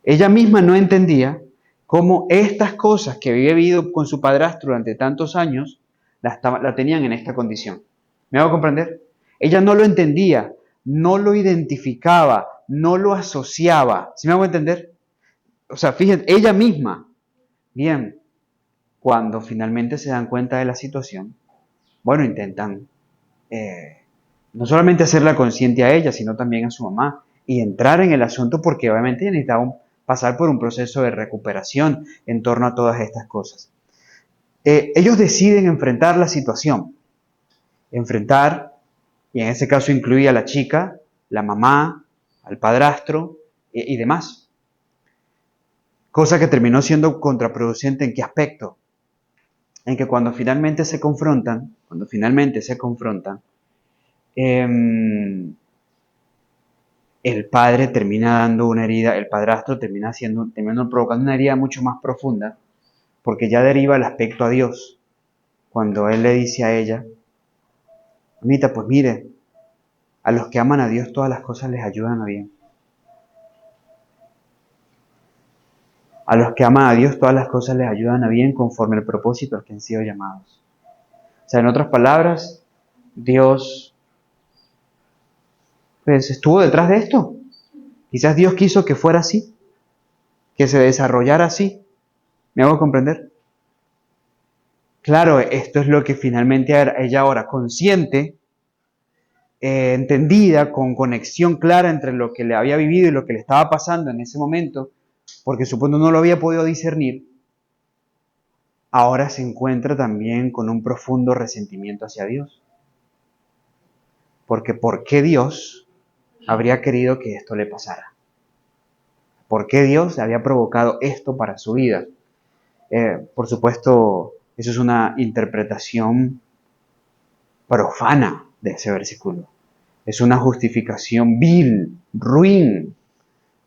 ella misma no entendía cómo estas cosas que había vivido con su padrastro durante tantos años la tenían en esta condición. ¿Me hago comprender? Ella no lo entendía, no lo identificaba, no lo asociaba. ¿Sí me hago entender? O sea, fíjense, ella misma. Bien, cuando finalmente se dan cuenta de la situación, bueno, intentan no solamente hacerla consciente a ella, sino también a su mamá y entrar en el asunto porque obviamente necesitaban pasar por un proceso de recuperación en torno a todas estas cosas. Ellos deciden enfrentar la situación, enfrentar, y en ese caso incluía a la chica, la mamá, al padrastro y demás. Cosa que terminó siendo contraproducente. ¿En qué aspecto? En que cuando finalmente se confrontan, el padre termina dando una herida, el padrastro termina provocando una herida mucho más profunda, porque ya deriva el aspecto a Dios. Cuando él le dice a ella, mamita, pues mire, a los que aman a Dios todas las cosas les ayudan a bien. A los que aman a Dios todas las cosas les ayudan a bien conforme al propósito al que han sido llamados. O sea, en otras palabras, Dios pues estuvo detrás de esto. Quizás Dios quiso que fuera así, que se desarrollara así. ¿Me hago comprender? Claro, esto es lo que finalmente ella ahora consciente, entendida, con conexión clara entre lo que le había vivido y lo que le estaba pasando en ese momento, porque supongo no lo había podido discernir, ahora se encuentra también con un profundo resentimiento hacia Dios. Porque ¿por qué Dios habría querido que esto le pasara? ¿Por qué Dios había provocado esto para su vida? Por supuesto, eso es una interpretación profana de ese versículo. Es una justificación vil, ruin,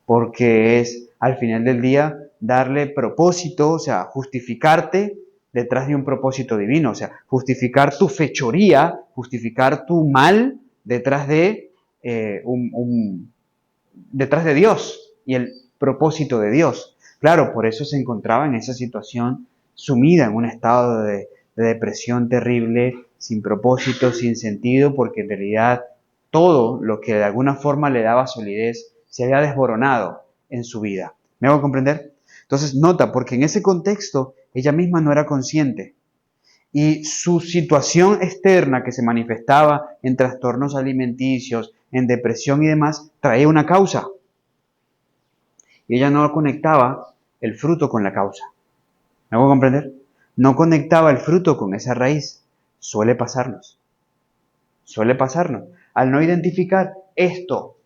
porque es al final del día darle propósito, o sea, justificarte detrás de un propósito divino, o sea, justificar tu fechoría, justificar tu mal detrás de detrás de Dios y el propósito de Dios. Claro, por eso se encontraba en esa situación sumida en un estado de depresión terrible, sin propósito, sin sentido, porque en realidad todo lo que de alguna forma le daba solidez se había desboronado en su vida. ¿Me hago comprender? Entonces nota, porque en ese contexto ella misma no era consciente y su situación externa que se manifestaba en trastornos alimenticios, en depresión y demás, traía una causa. Y ella no conectaba el fruto con la causa. ¿Me hago comprender? No conectaba el fruto con esa raíz. Suele pasarnos. Al no identificar esto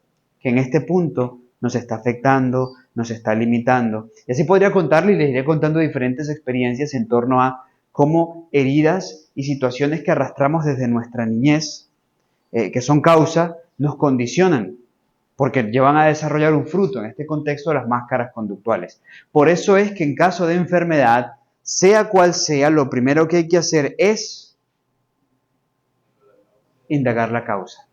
que en este punto nos está afectando, nos está limitando. Y así podría contarle y les iré contando diferentes experiencias en torno a cómo heridas y situaciones que arrastramos desde nuestra niñez, que son causa, nos condicionan, porque llevan a desarrollar un fruto, en este contexto las máscaras conductuales. Por eso es que en caso de enfermedad, sea cual sea, lo primero que hay que hacer es indagar la causa.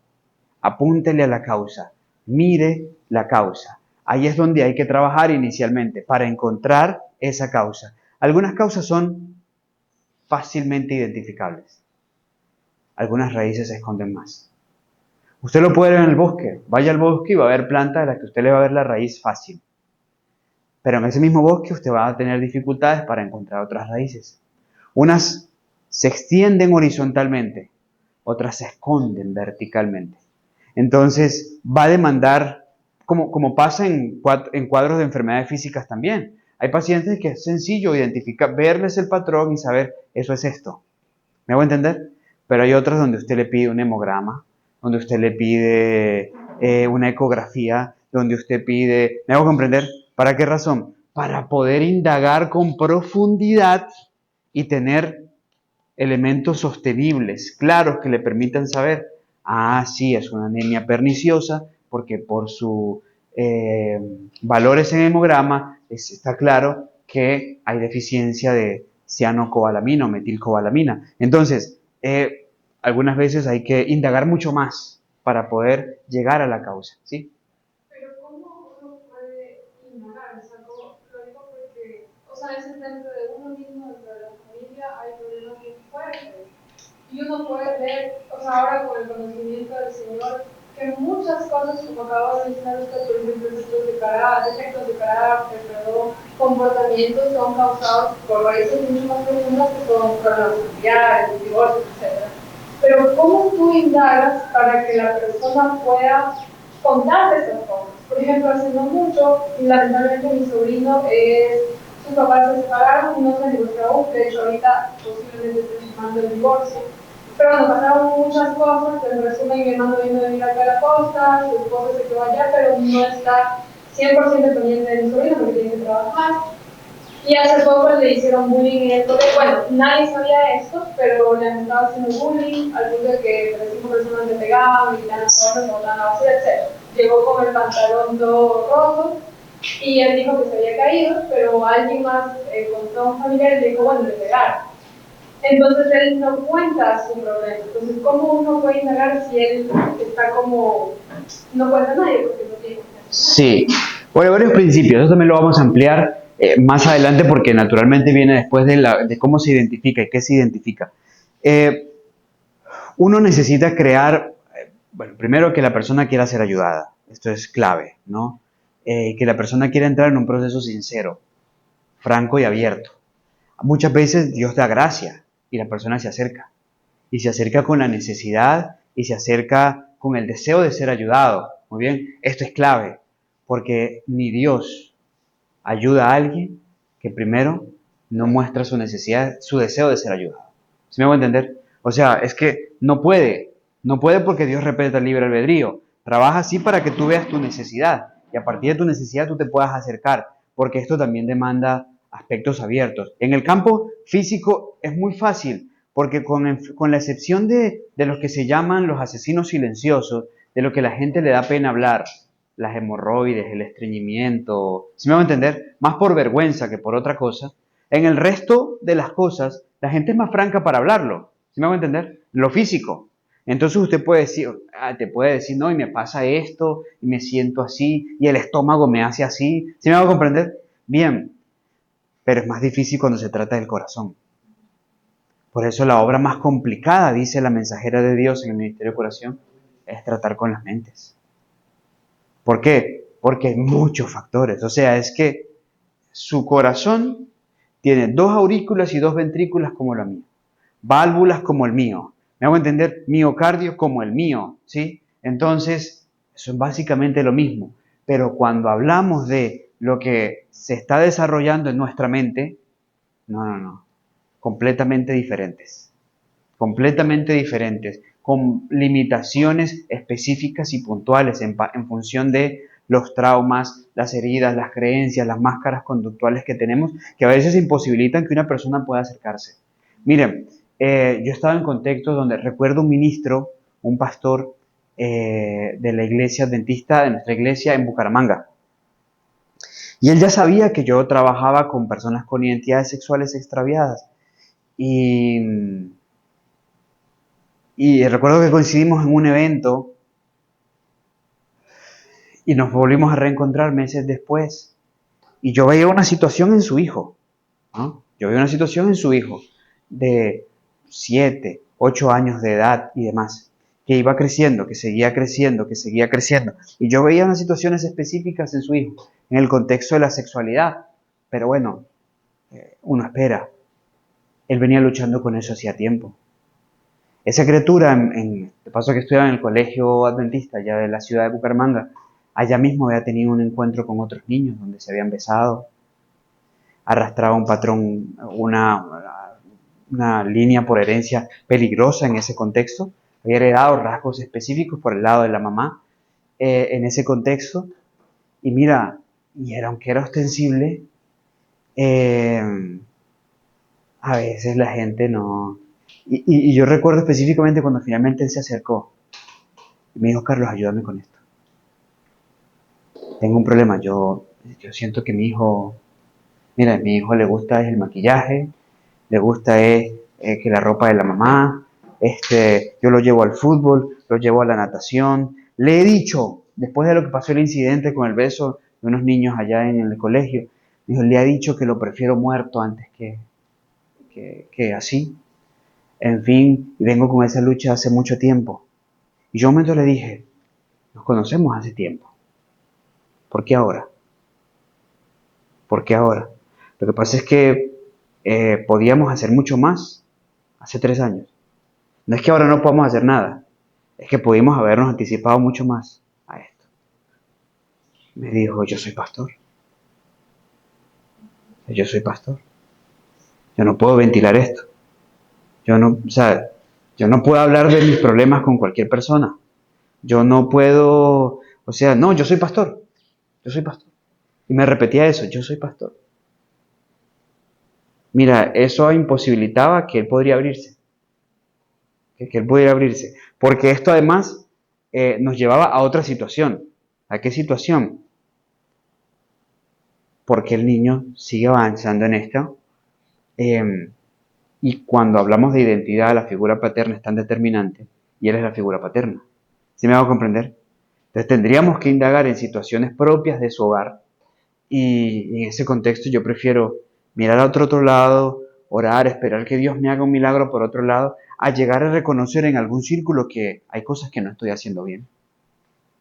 Apúntele a la causa, mire la causa. Ahí es donde hay que trabajar inicialmente para encontrar esa causa. Algunas causas son fácilmente identificables. Algunas raíces se esconden más. Usted lo puede ver en el bosque. Vaya al bosque y va a haber plantas de las que usted le va a ver la raíz fácil. Pero en ese mismo bosque usted va a tener dificultades para encontrar otras raíces. Unas se extienden horizontalmente, otras se esconden verticalmente. Entonces va a demandar, como pasa en cuadros de enfermedades físicas también. Hay pacientes que es sencillo identificar, verles el patrón y saber, eso es esto. ¿Me hago entender? Pero hay otros donde usted le pide un hemograma, donde usted le pide una ecografía, donde usted pide... ¿Me hago comprender? ¿Para qué razón? Para poder indagar con profundidad y tener elementos sostenibles, claros, que le permitan saber, Ah, sí, es una anemia perniciosa porque por sus valores en hemograma está claro que hay deficiencia de cianocobalamina o metilcobalamina. Entonces, algunas veces hay que indagar mucho más para poder llegar a la causa, ¿sí? Pero ¿cómo uno puede indagar? O sea, lo digo porque, o sea, a veces dentro de uno mismo, dentro de la familia, hay problemas muy fuertes. Y uno puede ver, o sea, ahora con el conocimiento del Señor, que muchas cosas, como acabo de mencionar usted, por ejemplo, defectos de carácter, perdón, comportamientos son causados por raíces mucho más profundas que son problemas familiares, divorcios, etc. Pero ¿cómo tú indagas para que la persona pueda contarte estas cosas? Por ejemplo, hace no mucho, lamentablemente mi sobrino, sus papás se separaron y no se divorció aún, de hecho ahorita posiblemente esté firmando el divorcio. Pero bueno, pasaron muchas cosas, en resumen mi hermano vino de venir acá a la costa, su esposa se quedó allá, pero no está 100% pendiente de mi sobrino porque tiene que trabajar. Y hace poco le hicieron bullying en el colegio. Bueno, nadie sabía esto, pero le han estado haciendo bullying, al punto de que 5 personas le pegaban, gritaban cosas, botaban la basura, etc. Llegó con el pantalón todo roto y él dijo que se había caído, pero alguien más contó a un familiar y le dijo, bueno, le pegaron. Entonces él no cuenta su problema. Entonces, ¿cómo uno puede indagar si él está como, no cuenta a nadie porque no tiene confianza? Sí, bueno, varios principios, eso también lo vamos a ampliar más adelante porque naturalmente viene después de cómo se identifica y qué se identifica. Eh, Uno necesita crear, bueno, primero que la persona quiera ser ayudada, esto es clave, ¿no? Que la persona quiera entrar en un proceso sincero, franco y abierto. Muchas veces Dios da gracia y la persona se acerca. Y se acerca con la necesidad y se acerca con el deseo de ser ayudado. Muy bien, esto es clave, porque ni Dios ayuda a alguien que primero no muestra su necesidad, su deseo de ser ayudado. ¿Sí me hago entender? O sea, es que no puede porque Dios respeta el libre albedrío. Trabaja así para que tú veas tu necesidad y a partir de tu necesidad tú te puedas acercar, porque esto también demanda aspectos abiertos. En el campo físico es muy fácil, porque con la excepción de los que se llaman los asesinos silenciosos, de lo que la gente le da pena hablar, las hemorroides, el estreñimiento, si me va a entender, más por vergüenza que por otra cosa, en el resto de las cosas, la gente es más franca para hablarlo, si me va a entender, lo físico. Entonces usted puede decir, te puede decir, no, y me pasa esto, y me siento así, y el estómago me hace así, ¿sí me va a comprender? Bien, pero es más difícil cuando se trata del corazón. Por eso la obra más complicada, dice la mensajera de Dios en el Ministerio de Curación, es tratar con las mentes. ¿Por qué? Porque hay muchos factores. O sea, es que su corazón tiene 2 aurículas y 2 ventrículas como la mía, válvulas como el mío. ¿Me hago entender? Miocardio como el mío, ¿sí? Entonces, eso es básicamente lo mismo. Pero cuando hablamos de lo que se está desarrollando en nuestra mente, no. Completamente diferentes. Completamente diferentes, con limitaciones específicas y puntuales en función de los traumas, las heridas, las creencias, las máscaras conductuales que tenemos, que a veces imposibilitan que una persona pueda acercarse. Miren, yo estaba en contextos donde recuerdo un ministro, un pastor de la iglesia adventista, de nuestra iglesia en Bucaramanga. Y él ya sabía que yo trabajaba con personas con identidades sexuales extraviadas. Y recuerdo que coincidimos en un evento y nos volvimos a reencontrar meses después. Y yo veía una situación en su hijo, ¿no? Yo veía una situación en su hijo de 7, 8 años de edad y demás, que iba creciendo, que seguía creciendo, que seguía creciendo. Y yo veía unas situaciones específicas en su hijo, en el contexto de la sexualidad. Pero bueno, uno espera. Él venía luchando con eso hacía tiempo. Esa criatura, de paso que estudiaba en el colegio adventista ya de la ciudad de Bucaramanga, allá mismo había tenido un encuentro con otros niños donde se habían besado, arrastraba un patrón, una línea por herencia peligrosa en ese contexto, había heredado rasgos específicos por el lado de la mamá en ese contexto, y mira, y aunque era ostensible, eh, a veces la gente no... Y yo recuerdo específicamente cuando finalmente él se acercó, Y me dijo, Carlos, ayúdame con esto. Tengo un problema, yo siento que mi hijo, mira, a mi hijo le gusta es el maquillaje, le gusta es que la ropa de la mamá, yo lo llevo al fútbol, lo llevo a la natación. Le he dicho, después de lo que pasó el incidente con el beso de unos niños allá en el colegio, dijo, le ha dicho que lo prefiero muerto antes que así. En fin, vengo con esa lucha hace mucho tiempo. Y yo un momento le dije, nos conocemos hace tiempo. ¿Por qué ahora? ¿Por qué ahora? Lo que pasa es que podíamos hacer mucho más hace 3 años. No es que ahora no podamos hacer nada, es que pudimos habernos anticipado mucho más a esto. Me dijo, yo soy pastor. Yo soy pastor. Yo no puedo ventilar esto. Yo no puedo hablar de mis problemas con cualquier persona. Yo no puedo, no, yo soy pastor. Yo soy pastor. Y me repetía eso, yo soy pastor. Mira, eso imposibilitaba que él podría abrirse. Que él pudiera abrirse. Porque esto además nos llevaba a otra situación. ¿A qué situación? Porque el niño sigue avanzando en esto. Y cuando hablamos de identidad, la figura paterna es tan determinante y él es la figura paterna. ¿Sí me hago comprender? Entonces tendríamos que indagar en situaciones propias de su hogar y en ese contexto yo prefiero mirar a otro lado, orar, esperar que Dios me haga un milagro por otro lado, a llegar a reconocer en algún círculo que hay cosas que no estoy haciendo bien.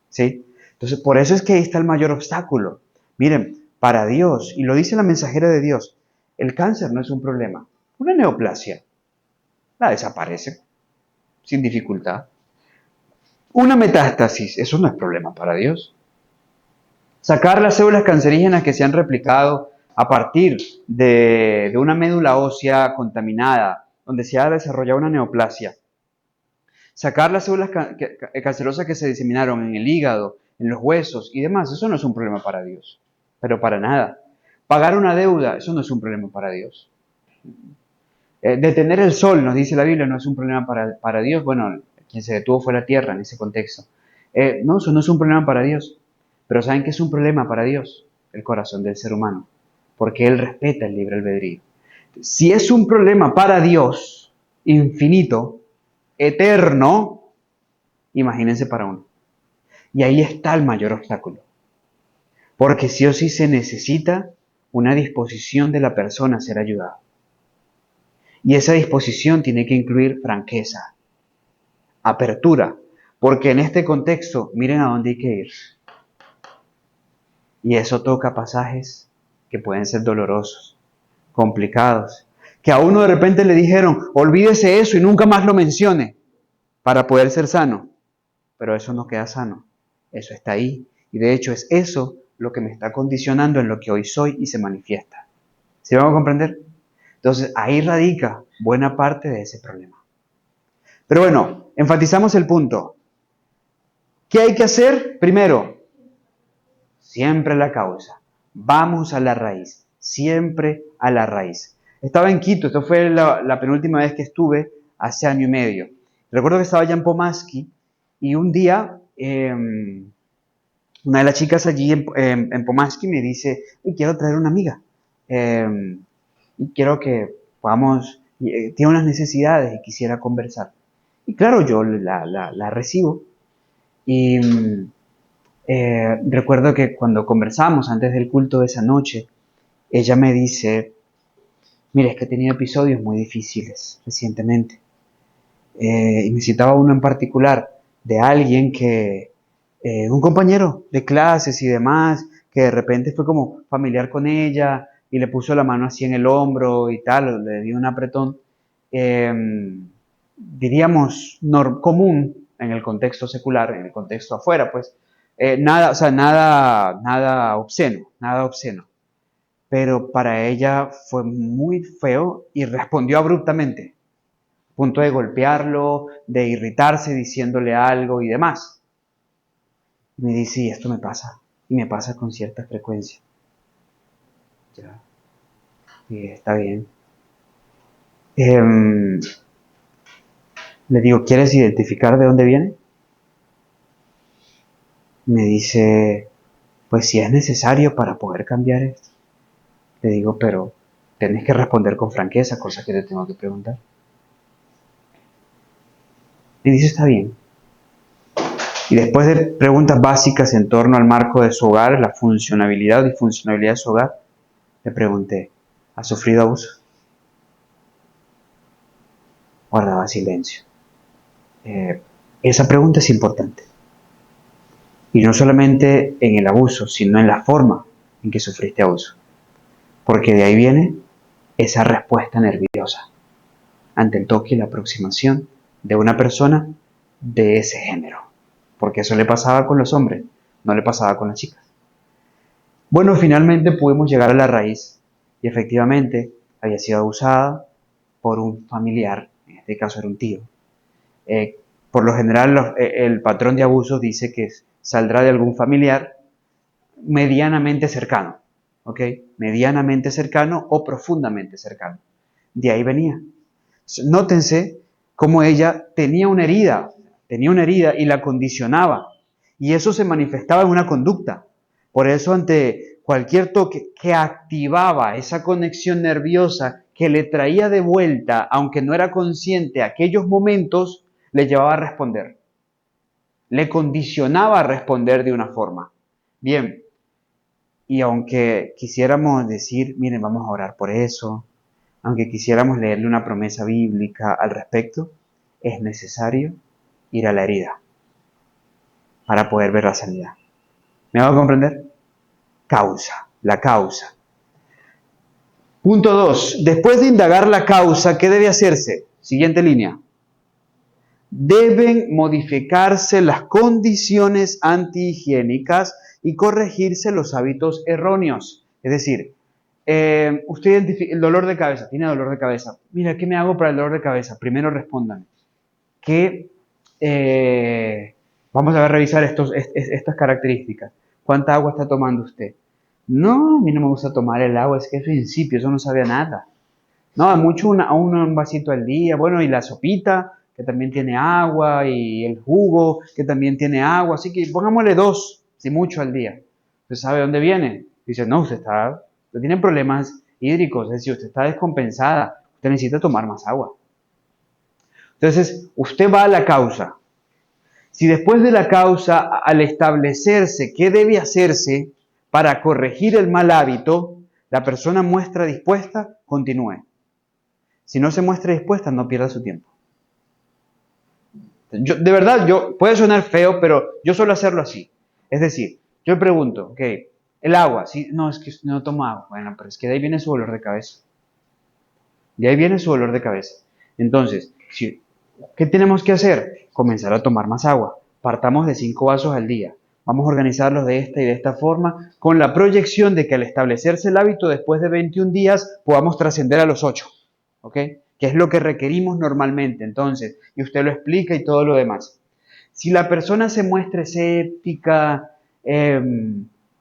¿Sí? Entonces por eso es que ahí está el mayor obstáculo. Miren, para Dios, y lo dice la mensajera de Dios, el cáncer no es un problema. Una neoplasia la desaparece sin dificultad. Una metástasis, eso no es problema para Dios. Sacar las células cancerígenas que se han replicado a partir de una médula ósea contaminada, donde se ha desarrollado una neoplasia. Sacar las células cancerosas que se diseminaron en el hígado, en los huesos y demás, eso no es un problema para Dios. Pero para nada. Pagar una deuda, eso no es un problema para Dios. Detener el sol, nos dice la Biblia, no es un problema para Dios. Bueno, quien se detuvo fue la tierra en ese contexto. No, eso no es un problema para Dios. Pero ¿saben qué es un problema para Dios? El corazón del ser humano. Porque Él respeta el libre albedrío. Si es un problema para Dios, infinito, eterno, imagínense para uno. Y ahí está el mayor obstáculo. Porque sí o sí se necesita una disposición de la persona a ser ayudada. Y esa disposición tiene que incluir franqueza, apertura, porque en este contexto, miren a dónde hay que ir. Y eso toca pasajes que pueden ser dolorosos, complicados, que a uno de repente le dijeron, olvídese eso y nunca más lo mencione para poder ser sano. Pero eso no queda sano, eso está ahí. Y de hecho es eso lo que me está condicionando en lo que hoy soy y se manifiesta. ¿Sí vamos a comprender? Entonces ahí radica buena parte de ese problema. Pero bueno, enfatizamos el punto. ¿Qué hay que hacer? Primero, siempre la causa. Vamos a la raíz, siempre a la raíz. Estaba en Quito, esto fue la penúltima vez que estuve hace 1 año y medio. Recuerdo que estaba allá en Pomaski y un día una de las chicas allí en Pomaski me dice, quiero traer una amiga y quiero que podamos, tiene unas necesidades y quisiera conversar. Y claro, yo la recibo y recuerdo que cuando conversamos antes del culto de esa noche, ella me dice, mira, es que he tenido episodios muy difíciles recientemente. Y me citaba uno en particular de alguien que, un compañero de clases y demás, que de repente fue como familiar con ella y le puso la mano así en el hombro y tal, le dio un apretón, diríamos, común en el contexto secular, en el contexto afuera, pues, nada obsceno. Pero para ella fue muy feo y respondió abruptamente, a punto de golpearlo, de irritarse diciéndole algo y demás. Y me dice, y esto me pasa, y me pasa con cierta frecuencia. Ya, y está bien. Le digo, ¿quieres identificar de dónde viene? Me dice, pues si es necesario para poder cambiar esto. Le digo, pero tenés que responder con franqueza, cosas que te tengo que preguntar. Me dice, está bien. Y después de preguntas básicas en torno al marco de su hogar, la funcionabilidad y disfuncionabilidad de su hogar, le pregunté, ¿ha sufrido abuso? Guardaba silencio. Esa pregunta es importante. Y no solamente en el abuso, sino en la forma en que sufriste abuso. Porque de ahí viene esa respuesta nerviosa ante el toque y la aproximación de una persona de ese género. Porque eso le pasaba con los hombres, no le pasaba con las chicas. Bueno, finalmente pudimos llegar a la raíz y efectivamente había sido abusada por un familiar, en este caso era un tío. Por lo general el patrón de abuso dice que saldrá de algún familiar medianamente cercano, ¿ok? Medianamente cercano o profundamente cercano. De ahí venía. Nótense cómo ella tenía una herida y la condicionaba. Y eso se manifestaba en una conducta. Por eso ante cualquier toque que activaba esa conexión nerviosa que le traía de vuelta, aunque no era consciente, aquellos momentos, le llevaba a responder. Le condicionaba a responder de una forma. Bien, y aunque quisiéramos decir, miren, vamos a orar por eso, aunque quisiéramos leerle una promesa bíblica al respecto, es necesario ir a la herida para poder ver la sanidad. ¿Me hago comprender? Causa, la causa. Punto 2. Después de indagar la causa, ¿qué debe hacerse? Siguiente línea. Deben modificarse las condiciones antihigiénicas y corregirse los hábitos erróneos. Es decir, usted identifica el dolor de cabeza, tiene dolor de cabeza. Mira, ¿qué me hago para el dolor de cabeza? Primero respondan. Vamos a revisar estas características. ¿Cuánta agua está tomando usted? No, a mí no me gusta tomar el agua, es que es principio, eso no sabe a nada. No, mucho un vasito al día. Bueno, y la sopita, que también tiene agua, y el jugo, que también tiene agua. Así que pongámosle 2, si mucho al día. ¿Usted sabe dónde viene? Dice, no, usted tiene problemas hídricos, es decir, usted está descompensada, usted necesita tomar más agua. Entonces, usted va a la causa. Si después de la causa, al establecerse qué debe hacerse para corregir el mal hábito, la persona muestra dispuesta, continúe. Si no se muestra dispuesta, no pierda su tiempo. De verdad, puede sonar feo, pero yo suelo hacerlo así. Es decir, yo pregunto, ok, el agua, ¿sí? No, es que no tomo agua. Bueno, pero es que de ahí viene su dolor de cabeza. De ahí viene su dolor de cabeza. Entonces, ¿qué tenemos que hacer? Comenzar a tomar más agua. Partamos de 5 vasos al día. Vamos a organizarlos de esta y de esta forma, con la proyección de que al establecerse el hábito, después de 21 días, podamos trascender a los 8. ¿Ok? Que es lo que requerimos normalmente. Entonces, y usted lo explica y todo lo demás. Si la persona se muestra escéptica,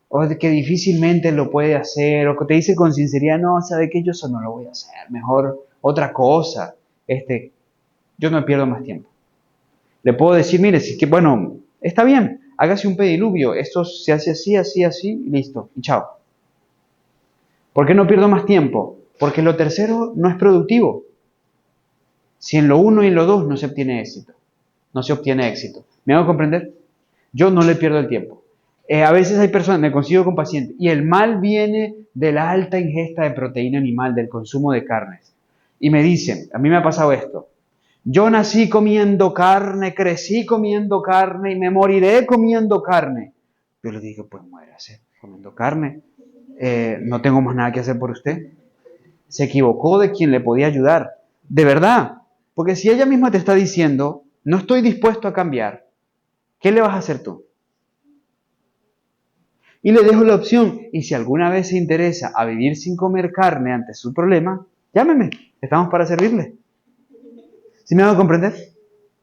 o de que difícilmente lo puede hacer, o que te dice con sinceridad, no, sabe que yo eso no lo voy a hacer, mejor otra cosa, yo no pierdo más tiempo. Le puedo decir, mire, sí que bueno, está bien, hágase un pediluvio, esto se hace así, así, así, y listo, y chao. ¿Por qué no pierdo más tiempo? Porque lo tercero no es productivo. Si en lo 1 y en lo 2 no se obtiene éxito, ¿Me hago comprender? Yo no le pierdo el tiempo. A veces hay personas, me consigo con pacientes, y el mal viene de la alta ingesta de proteína animal, del consumo de carnes. Y me dicen, a mí me ha pasado esto, yo nací comiendo carne, crecí comiendo carne y me moriré comiendo carne. Yo le digo, pues muérase comiendo carne. No tengo más nada que hacer por usted. Se equivocó de quien le podía ayudar. De verdad. Porque si ella misma te está diciendo, no estoy dispuesto a cambiar, ¿qué le vas a hacer tú? Y le dejo la opción. Y si alguna vez se interesa a vivir sin comer carne ante su problema, llámeme. Estamos para servirle. ¿Sí me hago comprender?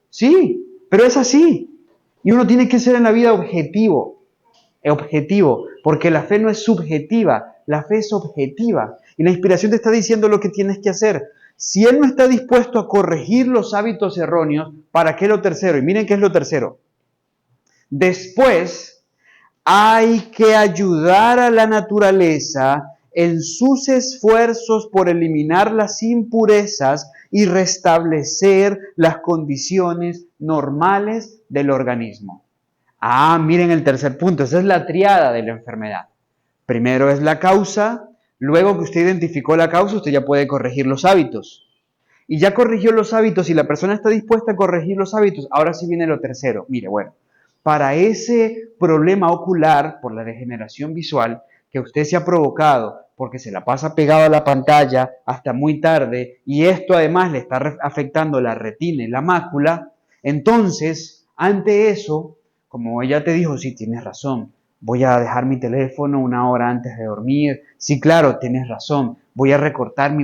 Sí, pero es así. Y uno tiene que ser en la vida objetivo, porque la fe no es subjetiva, la fe es objetiva. Y la inspiración te está diciendo lo que tienes que hacer. Si él no está dispuesto a corregir los hábitos erróneos, ¿para qué lo tercero? Y miren qué es lo tercero. Después Hay que ayudar a la naturaleza en sus esfuerzos por eliminar las impurezas y restablecer las condiciones normales del organismo. Miren el tercer punto, esa es la triada de la enfermedad. Primero es la causa, luego que usted identificó la causa, usted ya puede corregir los hábitos. Y ya corrigió los hábitos y la persona está dispuesta a corregir los hábitos, ahora sí viene lo tercero. Mire, bueno, para ese problema ocular por la degeneración visual que usted se ha provocado porque se la pasa pegado a la pantalla hasta muy tarde y esto además le está afectando la retina y la mácula, entonces, ante eso, como ella te dijo, sí, tienes razón, voy a dejar mi teléfono 1 hora antes de dormir, sí, claro, tienes razón, voy a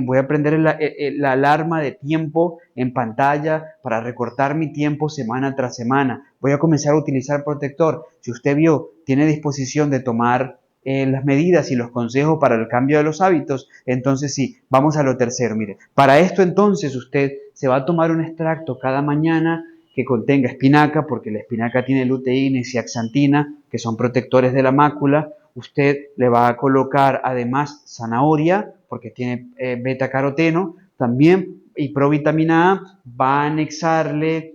voy a prender la alarma de tiempo en pantalla para recortar mi tiempo semana tras semana, voy a comenzar a utilizar protector. Si usted tiene disposición de tomar las medidas y los consejos para el cambio de los hábitos, entonces sí, vamos a lo tercero. Mire, para esto entonces usted se va a tomar un extracto cada mañana que contenga espinaca, porque la espinaca tiene luteína y zeaxantina, que son protectores de la mácula. Usted le va a colocar además zanahoria, porque tiene beta-caroteno, también, y provitamina A. Va a anexarle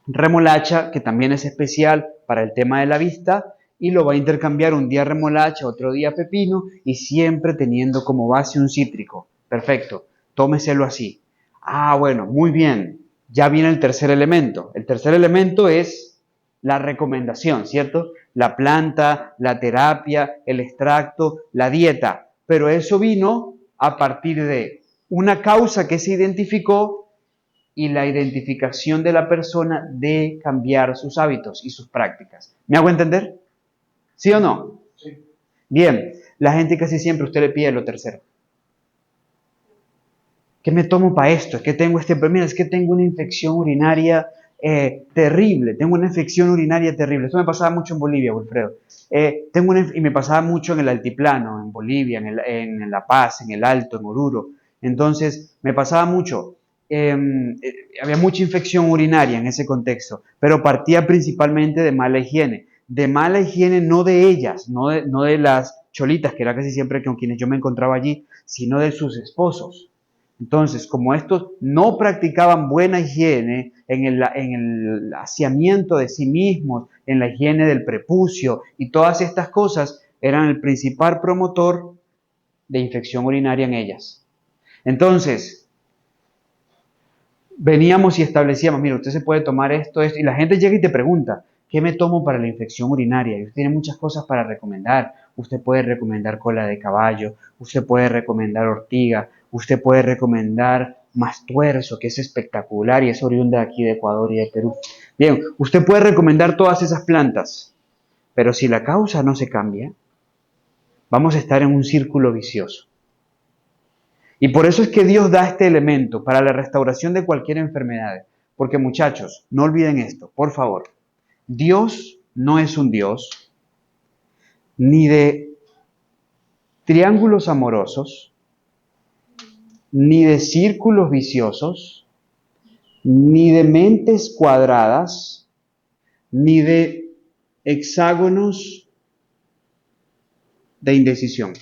remolacha, que también es especial para el tema de la vista, y lo va a intercambiar un día remolacha, otro día pepino, y siempre teniendo como base un cítrico. Perfecto, tómeselo así. Bueno, muy bien. Ya viene el tercer elemento. El tercer elemento es la recomendación, ¿cierto? La planta, la terapia, el extracto, la dieta. Pero eso vino a partir de una causa que se identificó y la identificación de la persona de cambiar sus hábitos y sus prácticas. ¿Me hago entender? ¿Sí o no? Sí. Bien, la gente casi siempre usted le pide lo tercero. ¿Qué me tomo para esto? Es que tengo es que tengo una infección urinaria terrible. Tengo una infección urinaria terrible. Esto me pasaba mucho en Bolivia, Wilfredo. Y me pasaba mucho en el altiplano, en Bolivia, en La Paz, en el Alto, en Oruro. Entonces, me pasaba mucho. Había mucha infección urinaria en ese contexto, pero partía principalmente de mala higiene. De mala higiene no de ellas, no de las cholitas, que era casi siempre con quienes yo me encontraba allí, sino de sus esposos. Entonces, como estos no practicaban buena higiene en el aseamiento de sí mismos, en la higiene del prepucio y todas estas cosas, eran el principal promotor de infección urinaria en ellas. Entonces, veníamos y establecíamos, mira, usted se puede tomar esto, y la gente llega y te pregunta, ¿qué me tomo para la infección urinaria? Y usted tiene muchas cosas para recomendar. Usted puede recomendar cola de caballo, usted puede recomendar ortiga, usted puede recomendar mastuerzo, que es espectacular y es oriunda aquí de Ecuador y de Perú. Bien, usted puede recomendar todas esas plantas, pero si la causa no se cambia, vamos a estar en un círculo vicioso. Y por eso es que Dios da este elemento para la restauración de cualquier enfermedad. Porque muchachos, no olviden esto, por favor. Dios no es un Dios ni de triángulos amorosos, ni de círculos viciosos, ni de mentes cuadradas, ni de hexágonos de indecisión.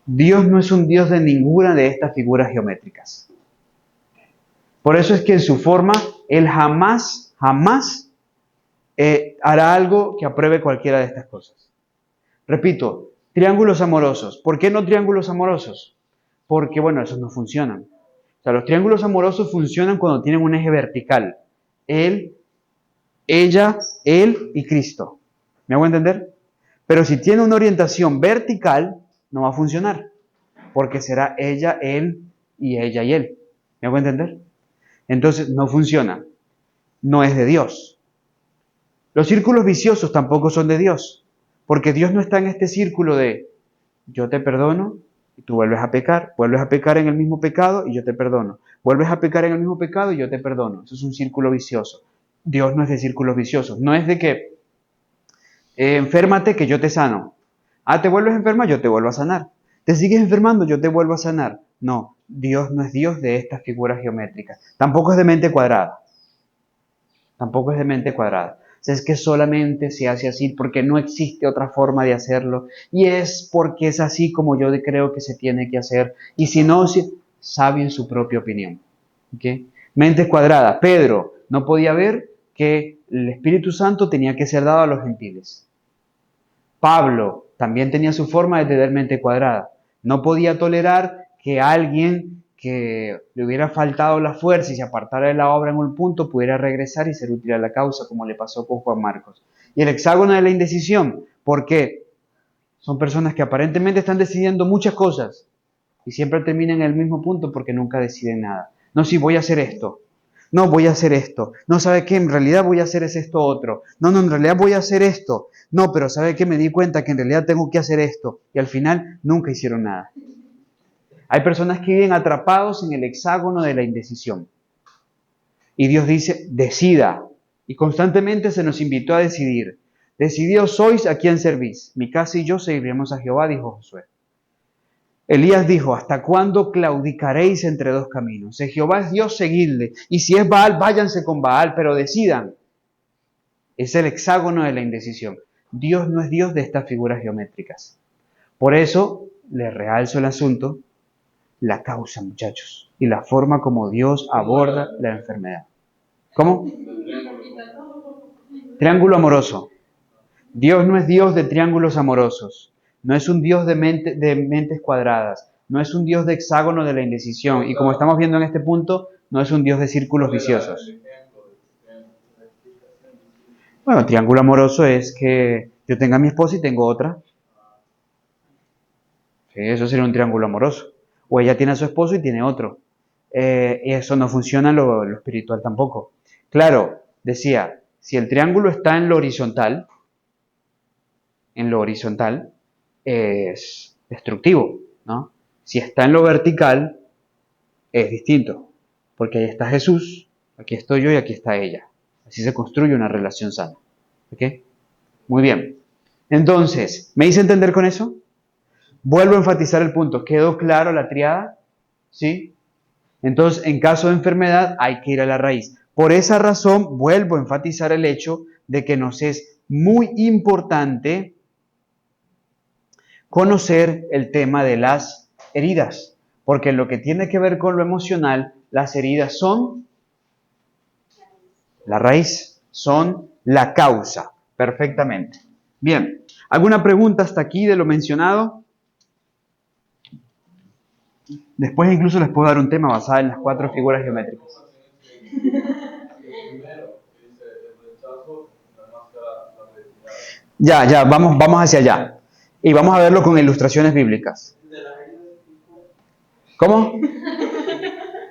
Dios no es un Dios de ninguna de estas figuras geométricas. Por eso es que en su forma, Él jamás hará algo que apruebe cualquiera de estas cosas. Repito, triángulos amorosos. ¿Por qué no triángulos amorosos? Porque, bueno, esos no funcionan. O sea, los triángulos amorosos funcionan cuando tienen un eje vertical. Él, ella, él y Cristo. ¿Me hago entender? Pero si tiene una orientación vertical, no va a funcionar. Porque será ella, él y ella y él. ¿Me hago entender? Entonces, no funciona. No es de Dios. Los círculos viciosos tampoco son de Dios. Porque Dios no está en este círculo de yo te perdono y tú vuelves a pecar en el mismo pecado y yo te perdono. Vuelves a pecar en el mismo pecado y yo te perdono. Eso es un círculo vicioso. Dios no es de círculos viciosos. No es de que enférmate que yo te sano. Te vuelves a enfermar, yo te vuelvo a sanar. Te sigues enfermando, yo te vuelvo a sanar. No, Dios no es Dios de estas figuras geométricas. Tampoco es de mente cuadrada. tampoco es de mente cuadrada. O sea, es que solamente se hace así porque no existe otra forma de hacerlo y es porque es así como yo creo que se tiene que hacer y si no, sabio en su propia opinión. ¿Okay? Mente cuadrada. Pedro no podía ver que el Espíritu Santo tenía que ser dado a los gentiles. Pablo también tenía su forma de tener mente cuadrada. No podía tolerar que alguien que le hubiera faltado la fuerza y se apartara de la obra en un punto pudiera regresar y ser útil a la causa, como le pasó con Juan Marcos. Y el hexágono de la indecisión, porque son personas que aparentemente están decidiendo muchas cosas y siempre terminan en el mismo punto porque nunca deciden nada. No, si voy a hacer esto. No, voy a hacer esto. No, ¿sabe qué? En realidad voy a hacer es esto otro. No, en realidad voy a hacer esto. No, pero ¿sabe qué? Me di cuenta que en realidad tengo que hacer esto. Y al final nunca hicieron nada. Hay personas que viven atrapados en el hexágono de la indecisión. Y Dios dice, decida. Y constantemente se nos invitó a decidir. Decididos sois a quién servís. Mi casa y yo serviremos a Jehová, dijo Josué. Elías dijo, ¿hasta cuándo claudicaréis entre dos caminos? Si Jehová es Dios, seguidle. Y si es Baal, váyanse con Baal, pero decidan. Es el hexágono de la indecisión. Dios no es Dios de estas figuras geométricas. Por eso le realzo el asunto, la causa, muchachos, y la forma como Dios aborda la enfermedad. ¿Cómo? Triángulo amoroso. Dios no es Dios de triángulos amorosos. No es un Dios de mentes cuadradas. No es un Dios de hexágono de la indecisión. Y como estamos viendo en este punto, no es un Dios de círculos viciosos. Bueno, triángulo amoroso es que yo tenga a mi esposa y tengo otra. Sí, eso sería un triángulo amoroso. O ella tiene a su esposo y tiene otro. Y eso no funciona en lo espiritual tampoco. Claro, decía, si el triángulo está en lo horizontal es destructivo, ¿no? Si está en lo vertical, es distinto, porque ahí está Jesús, aquí estoy yo y aquí está ella. Así se construye una relación sana. ¿Ok? Muy bien. Entonces, ¿me hice entender con eso? Vuelvo a enfatizar el punto. ¿Quedó claro la triada? ¿Sí? Entonces, en caso de enfermedad, hay que ir a la raíz. Por esa razón, vuelvo a enfatizar el hecho de que nos es muy importante conocer el tema de las heridas, porque lo que tiene que ver con lo emocional, las heridas son la raíz, son la causa, perfectamente. Bien, ¿alguna pregunta hasta aquí de lo mencionado? Después incluso les puedo dar un tema basado en las 4 figuras geométricas. Ya, vamos hacia allá. Y vamos a verlo con ilustraciones bíblicas. ¿Cómo?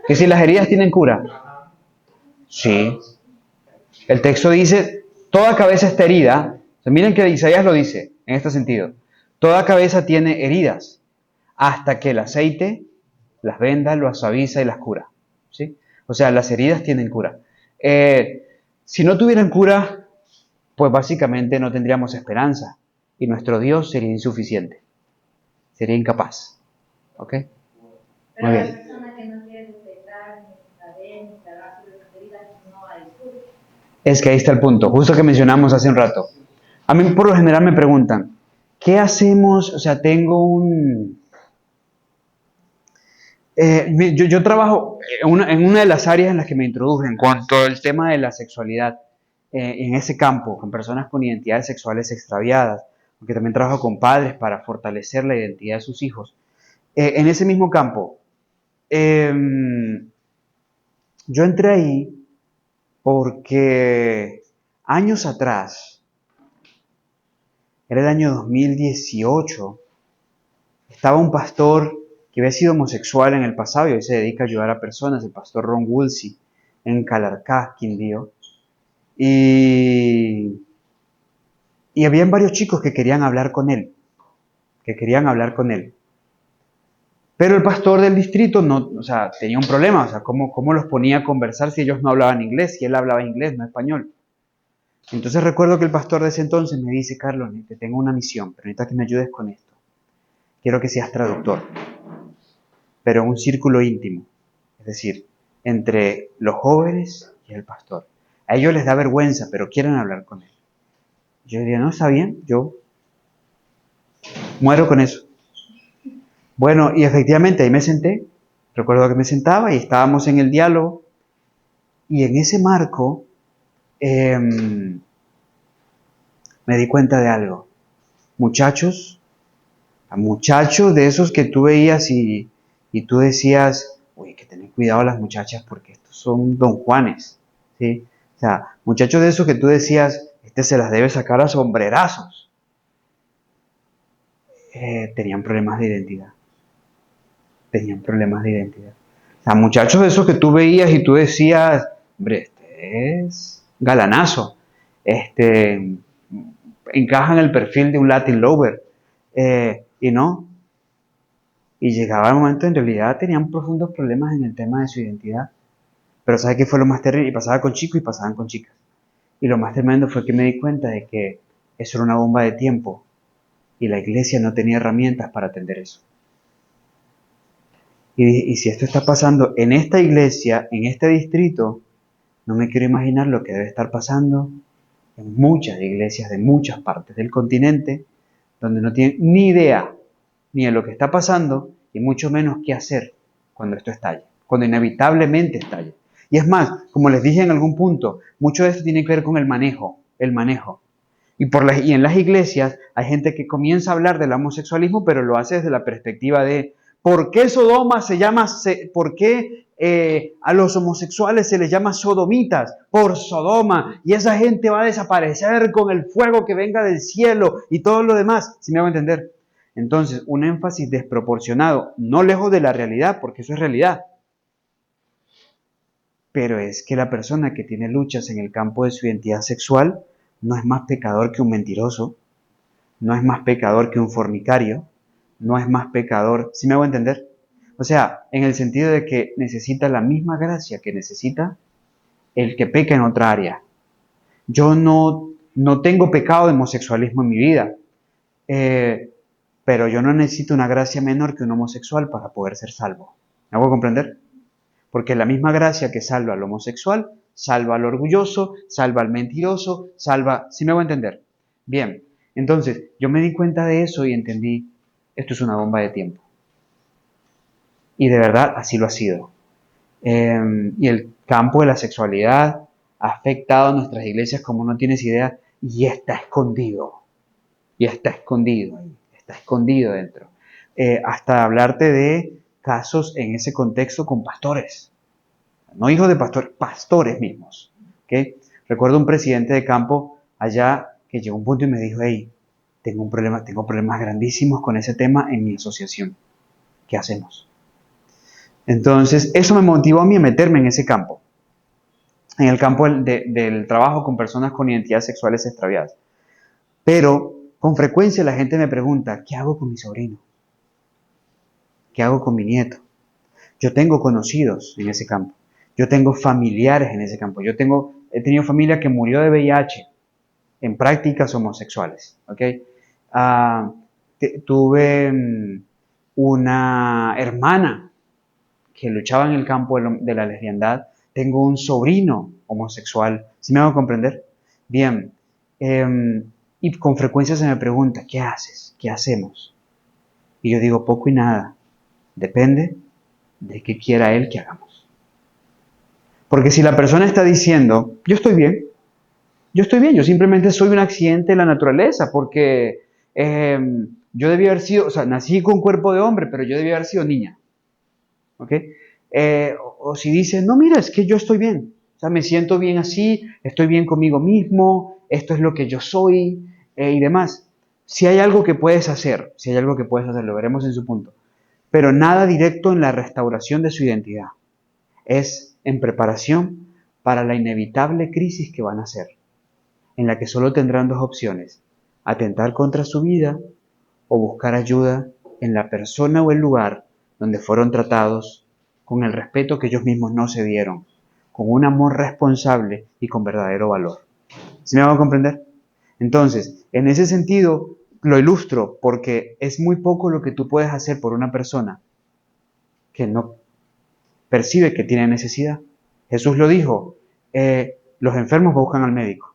¿Que si las heridas tienen cura? Sí. El texto dice, toda cabeza está herida. O sea, miren que Isaías lo dice en este sentido. Toda cabeza tiene heridas hasta que el aceite las venda, las suaviza y las cura. ¿Sí? O sea, las heridas tienen cura. Si no tuvieran cura, pues básicamente no tendríamos esperanza y nuestro Dios sería insuficiente, sería incapaz. ¿Ok? Muy bien. La persona que no quiere respetar, ni saber, ni tragar sus heridas, no hay cura. Es que ahí está el punto, justo que mencionamos hace un rato. A mí por lo general me preguntan, ¿qué hacemos? O sea, tengo un... yo trabajo en una de las áreas en las que me introduje en cuanto al tema de la sexualidad, en ese campo, con personas con identidades sexuales extraviadas, porque también trabajo con padres para fortalecer la identidad de sus hijos. En ese mismo campo, yo entré ahí porque años atrás, era el año 2018, estaba un pastor que había sido homosexual en el pasado y hoy se dedica a ayudar a personas, el pastor Ron Woolsey, en Calarcá, Quindío. Y habían varios chicos que querían hablar con él, Pero el pastor del distrito no, o sea, tenía un problema, o sea, ¿cómo los ponía a conversar si ellos no hablaban inglés, si él hablaba inglés, no español? Entonces recuerdo que el pastor de ese entonces me dice, Carlos, te tengo una misión, pero necesito que me ayudes con esto. Quiero que seas traductor, pero en un círculo íntimo, es decir, entre los jóvenes y el pastor. A ellos les da vergüenza, pero quieren hablar con él. Yo diría, no, está bien, yo muero con eso. Bueno, y efectivamente ahí me senté. Recuerdo que me sentaba y estábamos en el diálogo. Y en ese marco me di cuenta de algo. Muchachos de esos que tú veías y tú decías, uy, que tener cuidado a las muchachas porque estos son don Juanes, ¿sí? O sea, muchachos de esos que tú decías, este se las debe sacar a sombrerazos. Tenían problemas de identidad. O sea, muchachos de esos que tú veías y tú decías, hombre, este es galanazo. Este encaja en el perfil de un Latin lover. Y no. Y llegaba el momento, en realidad tenían profundos problemas en el tema de su identidad. Pero ¿sabes qué fue lo más terrible? Y pasaba con chicos y pasaban con chicas. Y lo más tremendo fue que me di cuenta de que eso era una bomba de tiempo. Y la iglesia no tenía herramientas para atender eso. Y si esto está pasando en esta iglesia, en este distrito, no me quiero imaginar lo que debe estar pasando en muchas iglesias de muchas partes del continente, donde no tienen ni idea ni de lo que está pasando y mucho menos qué hacer cuando esto estalle, cuando inevitablemente estalle. Y es más, como les dije en algún punto, mucho de esto tiene que ver con el manejo. Y en las iglesias hay gente que comienza a hablar del homosexualismo, pero lo hace desde la perspectiva de ¿por qué Sodoma por qué a los homosexuales se les llama sodomitas? Por Sodoma. Y esa gente va a desaparecer con el fuego que venga del cielo y todo lo demás. ¿Sí me hago entender? Entonces, un énfasis desproporcionado, no lejos de la realidad, porque eso es realidad. Pero es que la persona que tiene luchas en el campo de su identidad sexual no es más pecador que un mentiroso, no es más pecador que un fornicario, no es más pecador, ¿sí me hago entender? O sea, en el sentido de que necesita la misma gracia que necesita el que peca en otra área. Yo no tengo pecado de homosexualismo en mi vida, pero yo no necesito una gracia menor que un homosexual para poder ser salvo. ¿Me hago comprender? Porque la misma gracia que salva al homosexual, salva al orgulloso, salva al mentiroso, salva... ¿Sí me hago entender? Bien, entonces yo me di cuenta de eso y entendí, esto es una bomba de tiempo. Y de verdad así lo ha sido. Y el campo de la sexualidad ha afectado a nuestras iglesias como no tienes idea y está escondido. Está escondido dentro. Hasta hablarte de casos en ese contexto con pastores. No hijos de pastores, pastores mismos. ¿Okay? Recuerdo un presidente de campo allá que llegó a un punto y me dijo, hey, tengo problemas grandísimos con ese tema en mi asociación. ¿Qué hacemos? Entonces, eso me motivó a mí a meterme en ese campo. En el campo del trabajo con personas con identidades sexuales extraviadas. Pero, con frecuencia la gente me pregunta, ¿qué hago con mi sobrino? ¿Qué hago con mi nieto? Yo tengo conocidos en ese campo. Yo tengo familiares en ese campo. He tenido familia que murió de VIH en prácticas homosexuales. ¿Okay? Tuve una hermana que luchaba en el campo de la lesbiandad. Tengo un sobrino homosexual. ¿Sí me hago comprender? Bien. Y con frecuencia se me pregunta, ¿qué haces? ¿Qué hacemos? Y yo digo, poco y nada. Depende de qué quiera él que hagamos. Porque si la persona está diciendo, yo estoy bien, yo simplemente soy un accidente de la naturaleza, porque yo debía haber sido, o sea, nací con cuerpo de hombre, pero yo debía haber sido niña. ¿Ok? O si dice, no, mira, es que yo estoy bien, o sea, me siento bien así, estoy bien conmigo mismo, esto es lo que yo soy, y demás. Si hay algo que puedes hacer, lo veremos en su punto, pero nada directo en la restauración de su identidad. Es en preparación para la inevitable crisis que van a hacer, en la que solo tendrán dos opciones, atentar contra su vida o buscar ayuda en la persona o el lugar donde fueron tratados con el respeto que ellos mismos no se dieron, con un amor responsable y con verdadero valor. ¿Sí me van a comprender? Entonces, en ese sentido, lo ilustro porque es muy poco lo que tú puedes hacer por una persona que no percibe que tiene necesidad. Jesús lo dijo, los enfermos buscan al médico.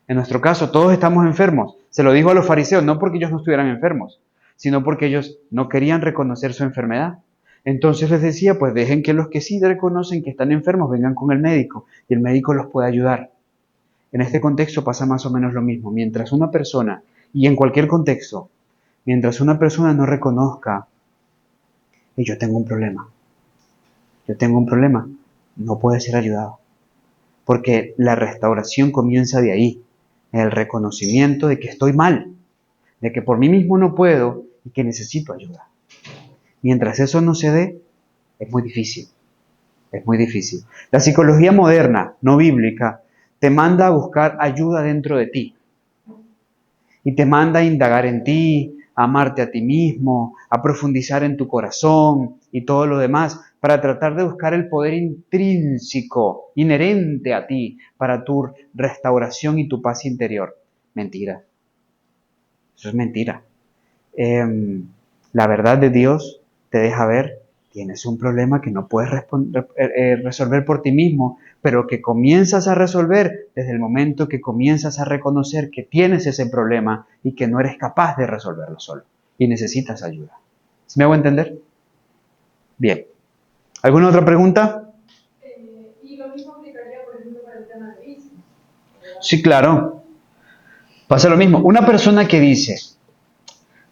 En nuestro caso, todos estamos enfermos. Se lo dijo a los fariseos, no porque ellos no estuvieran enfermos, sino porque ellos no querían reconocer su enfermedad. Entonces les decía, pues dejen que los que sí reconocen que están enfermos vengan con el médico y el médico los puede ayudar. En este contexto pasa más o menos lo mismo. Mientras una persona, y en cualquier contexto, mientras una persona no reconozca que yo tengo un problema, no puede ser ayudado. Porque la restauración comienza de ahí, en el reconocimiento de que estoy mal, de que por mí mismo no puedo y que necesito ayuda. Mientras eso no se dé, es muy difícil. Es muy difícil. La psicología moderna, no bíblica, te manda a buscar ayuda dentro de ti. Y te manda a indagar en ti, a amarte a ti mismo, a profundizar en tu corazón y todo lo demás, para tratar de buscar el poder intrínseco, inherente a ti, para tu restauración y tu paz interior. Mentira. Eso es mentira. La verdad de Dios te deja ver, tienes un problema que no puedes resolver por ti mismo, pero que comienzas a resolver desde el momento que comienzas a reconocer que tienes ese problema y que no eres capaz de resolverlo solo y necesitas ayuda. ¿Sí me hago entender? Bien. ¿Alguna otra pregunta? Y lo mismo aplicaría, por ejemplo, para el tema de business. Sí, claro. Pasa lo mismo. Una persona que dice,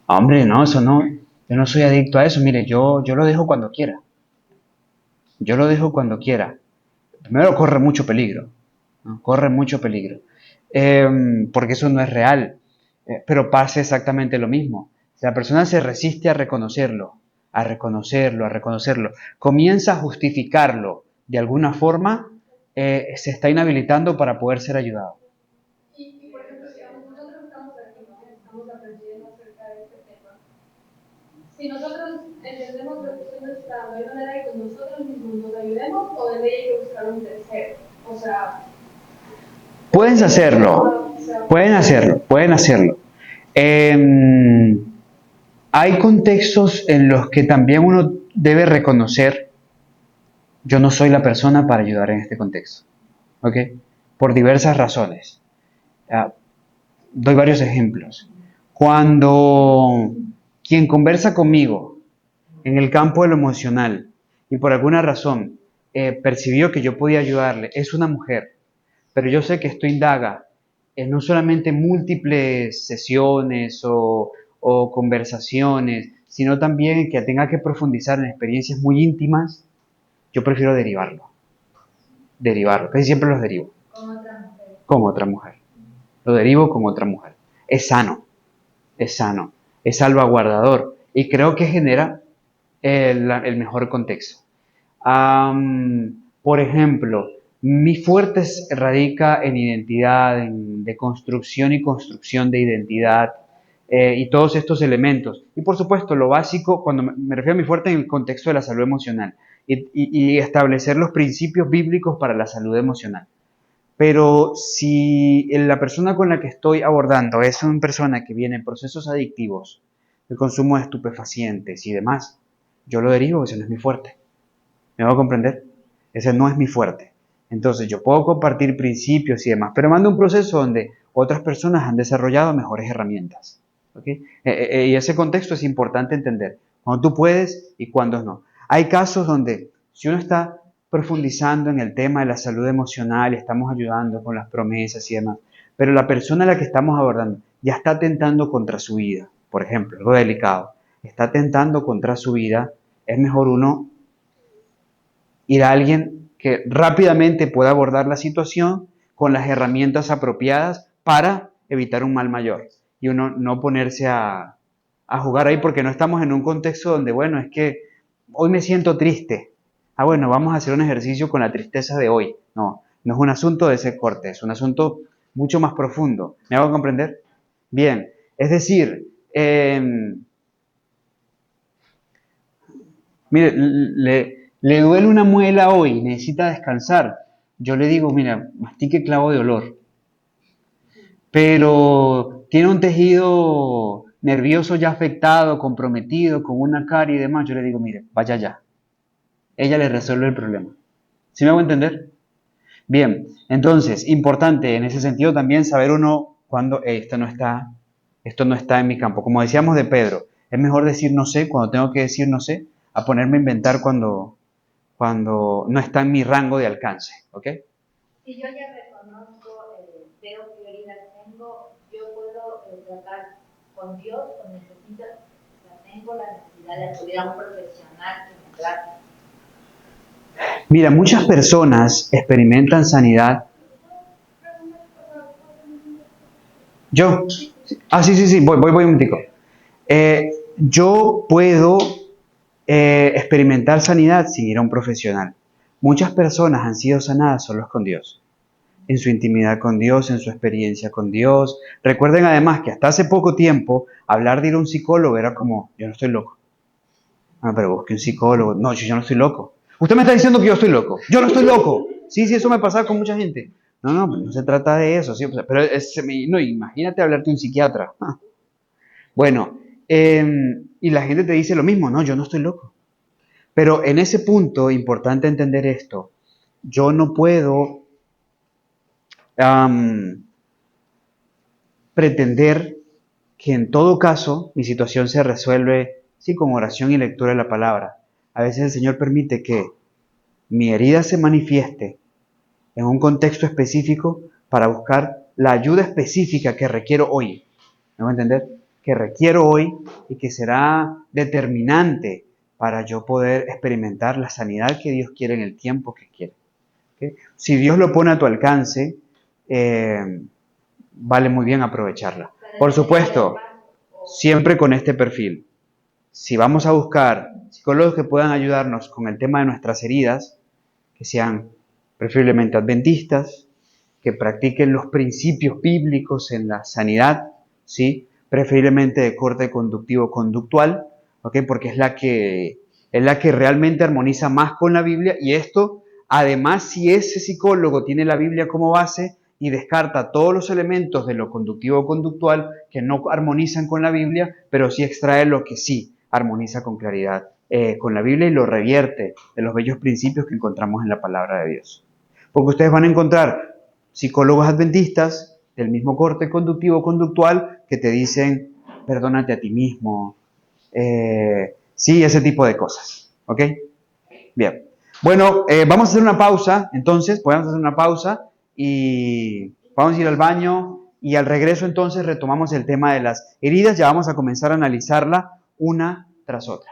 hombre, no, eso no, yo no soy adicto a eso, mire, yo lo dejo cuando quiera. Yo lo dejo cuando quiera. Primero corre mucho peligro, ¿no? Corre mucho peligro. Porque eso no es real. Pero pasa exactamente lo mismo. Si la persona se resiste a reconocerlo, comienza a justificarlo de alguna forma, se está inhabilitando para poder ser ayudado. Y por ejemplo, digamos, nosotros estamos aquí, ¿no? Estamos aprendiendo acerca de este tema. Si nosotros entendemos lo que usted nos está dando, ¿hay manera de que nosotros mismos nos ayudemos o de ley hay que buscar un tercero? O sea... Pueden hacerlo. Hay contextos en los que también uno debe reconocer, yo no soy la persona para ayudar en este contexto, ¿ok? Por diversas razones. Doy varios ejemplos. Cuando quien conversa conmigo en el campo de lo emocional y por alguna razón percibió que yo podía ayudarle, es una mujer, pero yo sé que esto indaga no solamente múltiples sesiones o conversaciones, sino también que tenga que profundizar en experiencias muy íntimas, yo prefiero derivarlo. Casi siempre los derivo. Con otra mujer. Lo derivo con otra mujer. Es sano, es salvaguardador y creo que genera el mejor contexto. Por ejemplo, mi fuerte radica en identidad, en deconstrucción y construcción de identidad y todos estos elementos. Y por supuesto, lo básico, cuando me refiero a mi fuerte en el contexto de la salud emocional y establecer los principios bíblicos para la salud emocional. Pero si la persona con la que estoy abordando es una persona que viene en procesos adictivos, el consumo de estupefacientes y demás, yo lo derivo, ese no es mi fuerte. ¿Me va a comprender? Ese no es mi fuerte. Entonces yo puedo compartir principios y demás, pero mando un proceso donde otras personas han desarrollado mejores herramientas. ¿Okay? Y ese contexto es importante entender. Cuando tú puedes y cuando no. Hay casos donde si uno está profundizando en el tema de la salud emocional, estamos ayudando con las promesas y demás, pero la persona a la que estamos abordando ya está atentando contra su vida, por ejemplo, algo delicado, está atentando contra su vida, es mejor uno ir a alguien que rápidamente pueda abordar la situación con las herramientas apropiadas para evitar un mal mayor y uno no ponerse a jugar ahí porque no estamos en un contexto donde, bueno, es que hoy me siento triste. Bueno, vamos a hacer un ejercicio con la tristeza de hoy. No es un asunto de ese corte, es un asunto mucho más profundo. ¿Me hago comprender? Bien, es decir, mire, le duele una muela hoy, necesita descansar. Yo le digo, mira, mastique clavo de olor. Pero tiene un tejido nervioso ya afectado, comprometido, con una carie y demás. Yo le digo, mire, vaya ya. Ella le resuelve el problema. ¿Sí me hago entender? Bien, entonces, importante en ese sentido también saber uno cuando esto no está en mi campo. Como decíamos de Pedro, es mejor decir no sé cuando tengo que decir no sé, a ponerme a inventar cuando no está en mi rango de alcance, ¿ok? Si yo ya reconozco, veo qué heridas tengo, yo puedo tratar con Dios o necesito, tengo la necesidad de acudir a un profesional que me trate. Mira, muchas personas experimentan sanidad. Yo, sí, voy un momentico. Yo puedo experimentar sanidad sin ir a un profesional. Muchas personas han sido sanadas solos con Dios, en su intimidad con Dios, en su experiencia con Dios. Recuerden además que hasta hace poco tiempo hablar de ir a un psicólogo era como, yo no estoy loco. Ah, pero busque un psicólogo. No, yo no estoy loco. Usted me está diciendo que yo estoy loco. Yo no estoy loco. Sí, eso me pasa con mucha gente. No se trata de eso. ¿Sí? Pero no, imagínate hablarte de un psiquiatra. Bueno, y la gente te dice lo mismo. No, yo no estoy loco. Pero en ese punto, importante entender esto. Yo no puedo pretender que en todo caso mi situación se resuelve, sí, con oración y lectura de la palabra. A veces el Señor permite que mi herida se manifieste en un contexto específico para buscar la ayuda específica que requiero hoy. ¿Me voy a entender? Que requiero hoy y que será determinante para yo poder experimentar la sanidad que Dios quiere en el tiempo que quiere. ¿Okay? Si Dios lo pone a tu alcance, vale muy bien aprovecharla. Por supuesto, siempre con este perfil. Si vamos a buscar psicólogos que puedan ayudarnos con el tema de nuestras heridas, que sean preferiblemente adventistas, que practiquen los principios bíblicos en la sanidad, ¿sí? Preferiblemente de corte conductivo-conductual, ¿ok? Porque es la que realmente armoniza más con la Biblia, y esto, además, si ese psicólogo tiene la Biblia como base y descarta todos los elementos de lo conductivo-conductual que no armonizan con la Biblia, pero sí extrae lo que sí armoniza con claridad con la Biblia y lo revierte de los bellos principios que encontramos en la palabra de Dios. Porque ustedes van a encontrar psicólogos adventistas del mismo corte conductivo-conductual que te dicen, perdónate a ti mismo, sí, ese tipo de cosas, ¿ok? Bien. Bueno, vamos a hacer una pausa, entonces, podemos hacer una pausa y vamos a ir al baño y al regreso entonces retomamos el tema de las heridas, ya vamos a comenzar a analizarla una tras otra.